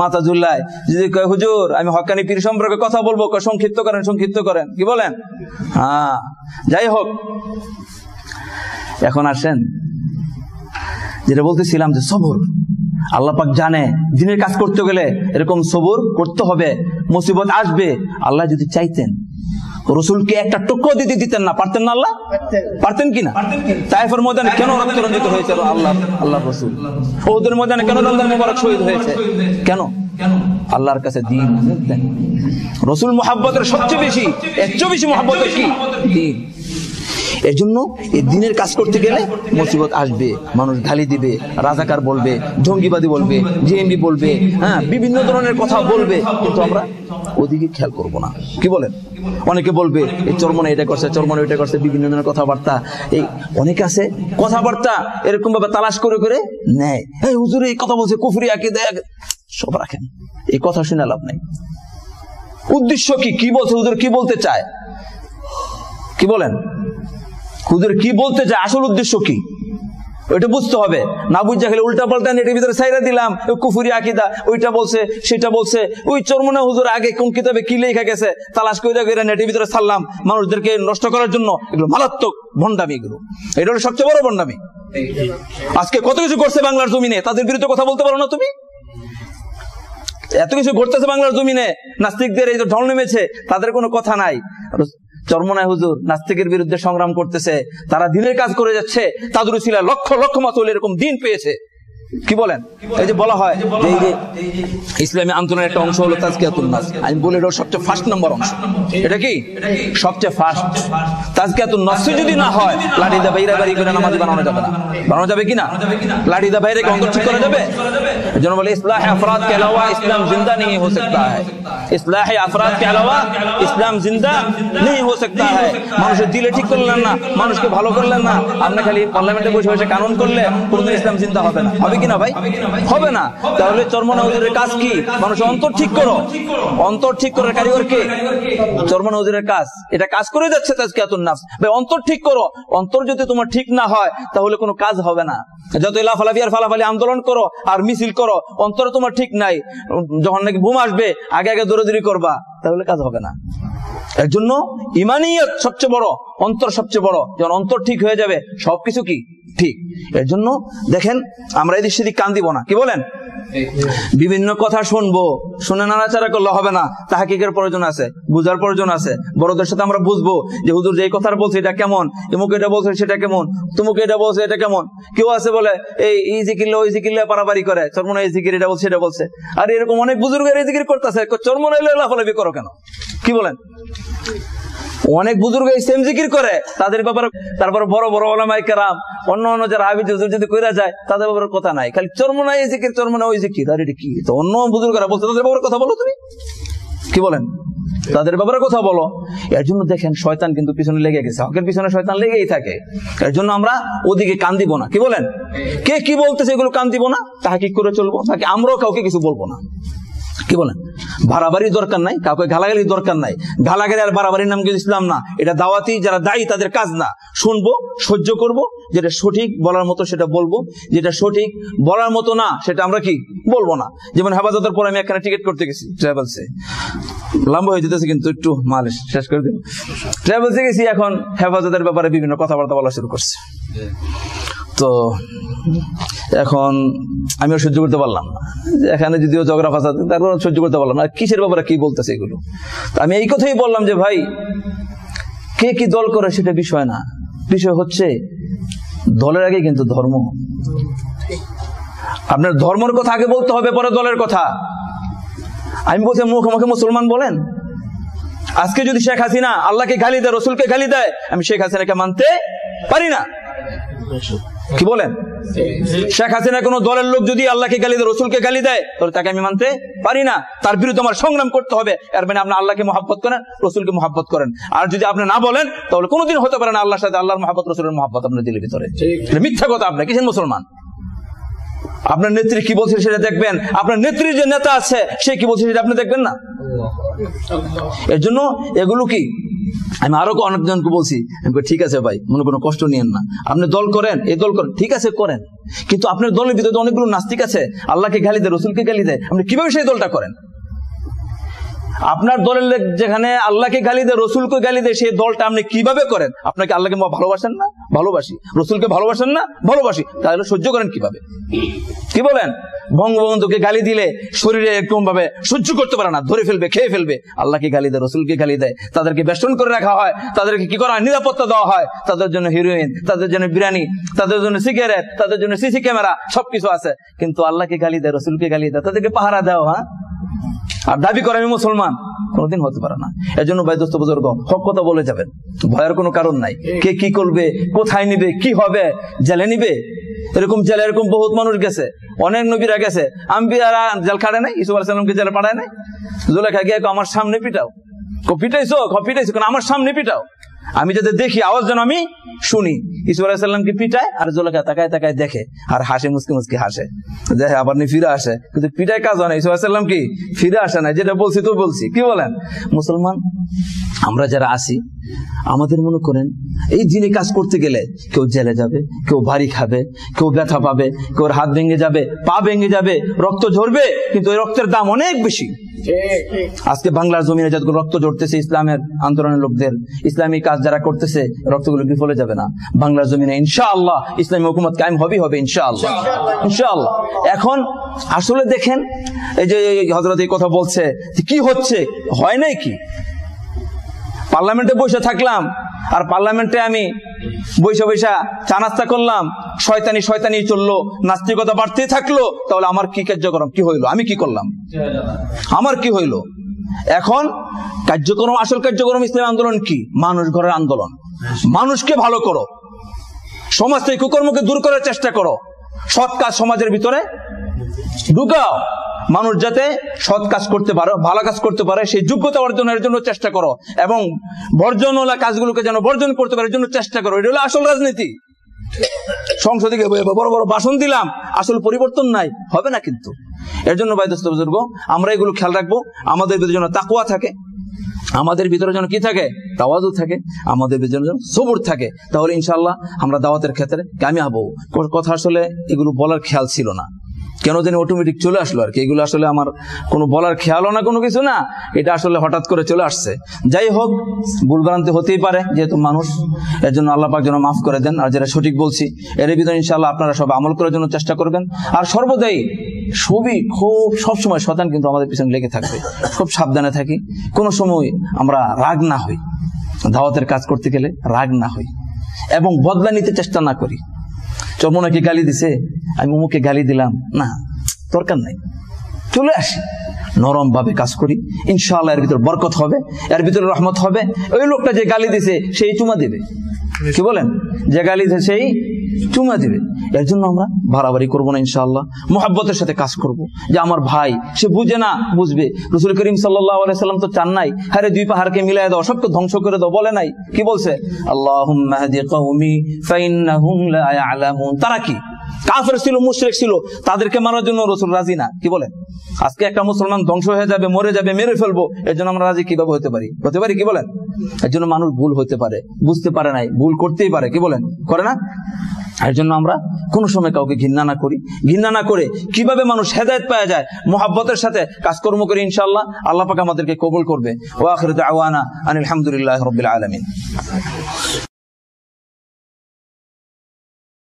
মাথা ঝুলায়। যদি কয় হুজুর আমি হক্কানি পীর সম্পর্কে কথা বলবো, সংক্ষিপ্ত করেন, সংক্ষিপ্ত করেন। কি বলেন? হ্যাঁ, যাই হোক, এখন আসেন যেটা বলতেছিলাম যে সবর। আল্লাহ পাক জানে দিনের কাজ করতে গেলে এরকম সবর করতে হবে, মুসিবত আসবে। আল্লাহ যদি চাইতেন রসুলকে একটা টুকরো দিতে দিতেন না, পারতেন না? আল্লাহ পারতেন কিনা? তায়েফের ময়দানে কেন রক্ত রঞ্জিত হয়েছিল আল্লাহ রসুল? ওদের ময়দানে কেন রমজান মুবারক শহীদ হয়েছে? কেন? আল্লাহর কাছে দিন। রসুল মুহাব্বতের সবচেয়ে বেশি, এর চেয়ে বেশি মুহাব্বতের কি? দিন। এর জন্য এই দিনের কাজ করতে গেলে মুসিবত আসবে, মানুষ গালি দিবে, রাজাকার বলবে, জঙ্গিবাদী বলবে, জেএমবি বলবে, হ্যাঁ বিভিন্ন ধরনের কথা বলবে, কিন্তু আমরা ওদিকে খেয়াল করবো না। কি বলেন? অনেকে বলবে এই চরমনে এটা করছে, চরমনে ওইটা করছে, বিভিন্ন ধরনের কথাবার্তা। এই অনেকে আছে কথাবার্তা এরকম ভাবে তালাশ করে করে নেয়, এই হুজুর এই কথা বলছে, কুফরি আকীদা। সব রাখেন, এই কথা শুনে লাভ নাই। উদ্দেশ্য কি? কি বলছে হুজুর? কি বলতে চায়? কি বলেন? হুজুর কি বলতে চায়, আসল উদ্দেশ্য কি, ওইটা বুঝতে হবে। না বুঝা গেলে উল্টা পাল্টা নেটের ভিতরে ছাইরা দিলাম, কুফরি আকীদা, ওইটা বলছে সেটা বলছে। ওই চরমনা হুজুর আগে কোন কিতাবে কি লেখা গেছে তালাশ করে নেটের ভিতরে ছাড়লাম মানুষদেরকে নষ্ট করার জন্য। এগুলো মারাত্মক ভণ্ডামি, এগুলো এটা হলো সবচেয়ে বড় ভণ্ডামি। আজকে কত কিছু করছে বাংলার জমিনে, তাদের বিরুদ্ধে কথা বলতে পারো না তুমি? এত কিছু ঘটতেছে বাংলার জমিনে, নাস্তিকদের এই যে ঢল নেমেছে, তাদের কোনো কথা নাই। চরমনায় হুজুর নাস্তিকের বিরুদ্ধে সংগ্রাম করতেছে, তারা দিনের কাজ করে যাচ্ছে, তাদের উসিলা লক্ষ লক্ষ মাসুল এরকম দিন পেয়েছে। কি বলেন? এই যে বলা হয় যে এই যে ইসলামী আন্দোলনের একটা অংশ হলো তাজকিয়াতুন নাস, আমি বলি এটা সবচেয়ে ফার্স্ট নাম্বার অংশ। এটা কি সবচেয়ে ফার্স্ট? তাজকিয়াতুন নাস যদি না হয়, লাঠি দা বাইরে বাড়ি করে নামাজ বানানো যাবে না। বানানো যাবে কিনা? লাঠি দা বাইরে অন্তর ঠিক করা যাবে? এজন্য বলে ইসলাহ আফরাদ কে আলাওয়া ইসলাম জিন্দা नहीं हो सकता है। ইসলাহ আফরাদ কে আলাওয়া ইসলাম জিন্দা नहीं हो सकता है। মানুষের দিলে ঠিক করলেন না, মানুষকে ভালো করলেন না, আপনি খালি পার্লামেন্টে বসে বসে কানুন করলে কোনদিন ইসলাম জিন্দা হবে না। হবে কিনা ভাই? হবে না। তাহলে চরমনা হুজুরের কাজ কি? মানুষের অন্তর ঠিক করো। অন্তর ঠিক করার কারিগর কে? চরমনা হুজুরের কাজ। এটা কাজ করে যাচ্ছে তাজকিয়াতুন নাফস। ভাই অন্তর ঠিক করো। অন্তর যদি তোমার ঠিক না হয় তাহলে কোনো কাজ হবে না। যত লাফালাফি আর ফালাফালি আন্দোলন করো আর মিছিল করো, অন্তর তোমার ঠিক নাই, যখন নাকি বুম আসবে আগে আগে দৌড়াদৌড়ি করবা, তাহলে কাজ হবে না। এর জন্য ইমানিয়ত সবচেয়ে বড়, অন্তর সবচেয়ে বড়। যখন অন্তর ঠিক হয়ে যাবে সবকিছু কি ঠিক। এর জন্য দেখেন আমরা এদিক সেদিক কান দিব না। কি বলেন? বিভিন্ন কথা শুনবো, শুনে নাড়াচাড়া করলে হবে না। তাহকিকের প্রয়োজন আছে, বুঝার প্রয়োজন আছে। বড়দের সাথে আমরা বুঝবো যে হুজুর যে কথা বলছে এটা কেমন, এমুকে এটা বলছে সেটা কেমন, তুমুকে এটা বলছে এটা কেমন। কেউ আছে বলে এই জিকিরলে ওই জিকিরলে পারাপারি করে, চরমনা এই জিকির এটা বলছে এটা বলছে। আর এরকম অনেক বুজুর্গের এই জিকির করতেছে, চরমনা এলে লাফালাফি করো কেন? কি বলেন? অনেক বুজুর্গ সেম জিকির করে, তাদের ব্যাপারে তারপর বড় বড় ওলামায়ে কেরাম অন্য অন্য যারা হাবিজ হুজুর যদি কইরা যায় তাদের ব্যাপারে কথা নাই, খালি চরমনা এই জিকির চরমনা ওই জিকির। আর এটা কি? তো অন্য বুজুর্গরা বলছে তাদের ব্যাপারে কথা বলো তুমি। কি বলেন? তাদের ব্যাপারে কথা বলো। এর জন্য দেখেন শয়তান কিন্তু পিছনে লেগে গেছে, হকের পিছনে শয়তান লেগেই থাকে। এর জন্য আমরা ওদিকে কান দিব না। কি বলেন? কে কি বলতেছে এগুলো কান দিব না, তাকে করে চলবো, তাকে আমরাও কাউকে কিছু বলবো না। কি বলেন? বাড়াবাড়ির দরকার নাই, কাউকে গালাগালির দরকার নাই। গালাগালি আর বাড়াবাড়ির নাম কিন্তু ইসলাম না, এটা দাওয়াতি যারা দায়ী তাদের কাজ না। শুনবো, সহ্য করব, যেটা সঠিক বলার মতো সেটা বলবো, যেটা সঠিক বলার মতো না সেটা আমরা কি বলবো না। যেমন হেফাজতের পর আমি এখানে টিকিট করতে গেছি ট্রাভেলসে, লম্বা হয়ে যেতেছে কিন্তু একটু মালিশ শেষ করে দেব। ট্রাভেলসে গেছি, এখন হেফাজতের ব্যাপারে বিভিন্ন কথাবার্তা বলা শুরু করছে। তো এখন আমিও সহ্য করতে পারলাম না, এখানে যদিও ঝগড়া ফাসাদ, তারপর সহ্য করতে পারলাম না, কিসের ব্যাপারে কি বলতেছে এগুলো। আমি এই কথাই বললাম যে ভাই, কে কি দল করে সেটা বিষয় না, বিষয় হচ্ছে দলের আগে কিন্তু ধর্ম। আপনার ধর্মের কথা আগে বলতে হবে, পরে দলের কথা। আমি বলছি মুখোমুখি মুসলমান বলেন, আজকে যদি শেখ হাসিনা আল্লাহকে গালি দেয়, রসুলকে গালি দেয়, আমি শেখ হাসিনাকে মানতে পারি না। কি বলেন? শেখ হাসিনা কোন দলের লোক যদি আল্লাহকে গালি দেয়, রসুলকে গালি দেয়, তাহলে তাকে আমি মানতে পারি না। তার বিরুদ্ধে আমার সংগ্রাম করতে হবে। এর মানে আপনি আল্লাহকে মহব্বত করেন, রসুলকে মহব্বত করেন। আর যদি আপনি না বলেন, তাহলে কোনোদিন হতে পারে না আল্লাহর সাথে আল্লাহর মহব্বত, রসুলের মহব্বত আপনার দিলের ভিতরে। মিথ্যা কথা। আপনি কিসের মুসলমান? আপনার নেত্রী কি বলছে সেটা দেখবেন, আপনার নেত্রীর যে নেতা আছে সে কি বলছে সেটা আপনি দেখবেন না। এর জন্য এগুলো কি আমি আরো অনেকজনকে বলছি, ঠিক আছে ভাই, মনে কোনো কষ্ট নিয়েন না, আপনি দল করেন, এই দল করেন, ঠিক আছে করেন, কিন্তু আপনার দলের ভিতরে অনেকগুলো নাস্তিক আছে, আল্লাহকে গালি দেয়, রসুলকে গালি দেয়, আপনি কিভাবে সেই দলটা করেন? আপনার দলের যেখানে আল্লাহকে গালি দেয়, রসুলকে গালি দেয়, সেই দলটা আপনি কিভাবে করেন? আপনাকে আল্লাহকে ভালোবাসেন না? ভালোবাসি। রসুলকে ভালোবাসেন না? ভালোবাসি। তাহলে সহ্য করেন কিভাবে? কি বলেন? বঙ্গবন্ধুকে গালি দিলে শরীরে এরকম ভাবে সহ্য করতে পারে না, ধরে ফেলবে, খেয়ে ফেলবে। আল্লাহকে গালি দেয়, রসুলকে গালি দেয়, তাদেরকে বেষ্টন করে রাখা হয়, তাদেরকে কি করা হয়? নিরাপত্তা দেওয়া হয়, তাদের জন্য হিরোইন, তাদের জন্য বিরিয়ানি, তাদের জন্য সিগারেট, তাদের জন্য সিসি ক্যামেরা, সবকিছু আছে। কিন্তু আল্লাহকে গালি দেয়, রসুলকে গালি দেয়, তাদেরকে পাহারা দেওয়া হয়, আর দাবি করে আমি মুসলমান, কোনোদিন হতে পারে না। এর জন্য ভাই দোস্ত বুজুর্গ, হক কথা বলে যাবেন, ভয়ের কোনো কারণ নাই। কে কি করবে, কোথায় নিবে, কি হবে, জেলে নিবে, এরকম জেলে এরকম বহুত মানুষ গেছে, অনেক নবীরা গেছে, আম্বিয়ারা জেল খাটে নাই, ইসুফ আলাইহিস সালামকে জেলে পাঠায় নাই। জুলেখা গিয়ে আমার সামনে পিটাও, পিটাইছো কারণ আমার সামনে পিটাও, আমি যাতে দেখি, আওয়াজ যেন আমি শুনি। ইসুফ আলাইহিস সালামকে পিটায়, আর জুলেখা তাকায় তাকায় দেখে, আর হাসে, মুসকি মুসকি হাসে, দেখে আবার নি ফিরে আসে, কিন্তু পিটায় কাজ হয় না। ইসুফ আলাইহিস সালাম কি ফিরে আসে না, যেটা বলছি তো বলছি। কি বলেন? মুসলমান আমরা যারা আছি, আমাদের মনে করেন এই দিনে কাজ করতে গেলে কেউ জেলে যাবে, কেউ বাড়ি খাবে, কেউ ব্যথা পাবে, কেউ হাত ভেঙে যাবে, পা ভেঙে যাবে, রক্ত ঝরবে, কিন্তু এই রক্তের দাম অনেক বেশি। আজকে বাংলার জমিনে যতগুলো রক্ত ঝরতেছে ইসলামের আন্দোলনের লোকদের, ইসলামী কাজ যারা করতেছে, রক্তগুলো বিফলে যাবে না। বাংলার জমিনে ইনশাআল্লাহ ইসলামী হুকুমত কায়েম হবে ইনশাআল্লাহ, ইনশাআল্লাহ। এখন আসলে দেখেন, এই যে হযরত এই কথা বলছে, কি হচ্ছে, হয় নাই কি? পার্লামেন্টে বসে থাকলাম, আর পার্লামেন্টে আমি বৈশা বৈশা চা নাস্তা করলাম, শয়তানি চললো, নাস্তিকতা বাড়তে থাকলো, তাহলে আমার কি কার্যক্রম কি হইলো? আমি কি করলাম? আমার কি হইলো? এখন কার্যক্রম, আসল কার্যক্রম ইসলামী আন্দোলন কি? মানুষ ঘরের আন্দোলন। মানুষকে ভালো করো, সমাজ থেকে কুকর্মকে দূর করার চেষ্টা করো, সৎ কাজ সমাজের ভিতরে ঢুকাও, মানুষ যাতে সৎ কাজ করতে পারে, ভালো কাজ করতে পারে, সেই যোগ্যতা অর্জনের জন্য চেষ্টা করো, এবং বর্জনওয়ালা কাজগুলোকে যেন বর্জন করতে পারে, এর জন্য চেষ্টা করো। এটা হলো আসল রাজনীতি। সংসদে বড় বড় ভাষণ দিলাম, আসল পরিবর্তন নাই, হবে না কিন্তু। এর জন্য ভাই দোস্ত বুজুর্গ, আমরা এগুলো খেয়াল রাখবো, আমাদের ভিতরে যেন তাকওয়া থাকে, আমাদের ভিতরে যেন কি থাকে? তাওয়াজু থাকে, আমাদের ভিতরে যেন সবুর থাকে, তাহলে ইনশাআল্লাহ আমরা দাওয়াতের ক্ষেত্রে কামিয়াব হব। কথা আসলে এগুলো বলার খেয়াল ছিল না, কেন জানি অটোমেটিক চলে আসলো আর কি। এগুলো আসলে আমার কোনো বলার খেয়ালও না, কোনো কিছু না, এটা আসলে হঠাৎ করে চলে আসছে। যাই হোক, ভুলভ্রান্তি হতেই পারে, যেহেতু মানুষ, এর জন্য আল্লাহ পাক যেন মাফ করে দেন। আর যেটা সঠিক বলছি এর ভিতরে ইনশাআল্লাহ আপনারা সব আমল করার জন্য চেষ্টা করবেন। আর সর্বদাই সবসময় শয়তান কিন্তু আমাদের পিছনে লেগে থাকবে, খুব সাবধানে থাকি, কোনো সময় আমরা রাগ না হই, দাওয়াতের কাজ করতে গেলে রাগ না হই, এবং বদলা নিতে চেষ্টা না করি। চর্মনাকে গালি দিছে, আমি অমুকে গালি দিলাম, না, দরকার নাই, চলে আসি, নরম ভাবে কাজ করি, ইনশাআল্লাহ এর ভিতরে বরকত হবে, এর ভিতরে রহমত হবে। ওই লোকটা যে গালি দিছে সেই চুমা দিবে, কি বলেন? যে গালি দিছে সেই চুমা দিবে। এর জন্য আমরা বাড়াবাড়ি করবো না, ইনশাআল্লাহ মোহাব্বতের সাথে কাজ করব। যে আমার ভাই, সে বুঝে না, বুঝবে। রাসূল করিম সাল্লাল্লাহু আলাইহি সাল্লাম তো চান নাই আরে দুই পাহাড়কে মিলাই দাও, সবকে ধ্বংস করে দাও, বলে নাই। কি বলছে? আল্লাহুম্মা হাদি কওমি ফাইন্নাহুম লা ইয়ালামুন। তারা কি কাফের ছিল, মুশরিক ছিল, তাদেরকে মারার জন্য রাসূল রাজি না। কি বলেন? আজকে একটা মুসলমান ধ্বংস হয়ে যাবে, মরে যাবে, মেরে ফেলবো, এর জন্য আমরা রাজি কিভাবে হতে পারি? হতে পারি? কি বলেন? এর জন্য মানুষ ভুল হতে পারে, বুঝতে পারে নাই, ভুল করতেই পারে। কি বলেন? করে না? এর জন্য আমরা কোনো সময় কাউকে ঘৃণা না করি। ঘৃণা না করে কিভাবে মানুষ হেদায়েত পাওয়া যায়, মুহাব্বতের সাথে কাজকর্ম করি, ইনশাআল্লাহ আল্লাহ পাক আমাদেরকে কবুল করবে। ওয়া আখিরু দাওয়ানা আনিল হামদুলিল্লাহি রাব্বিল আলামিন।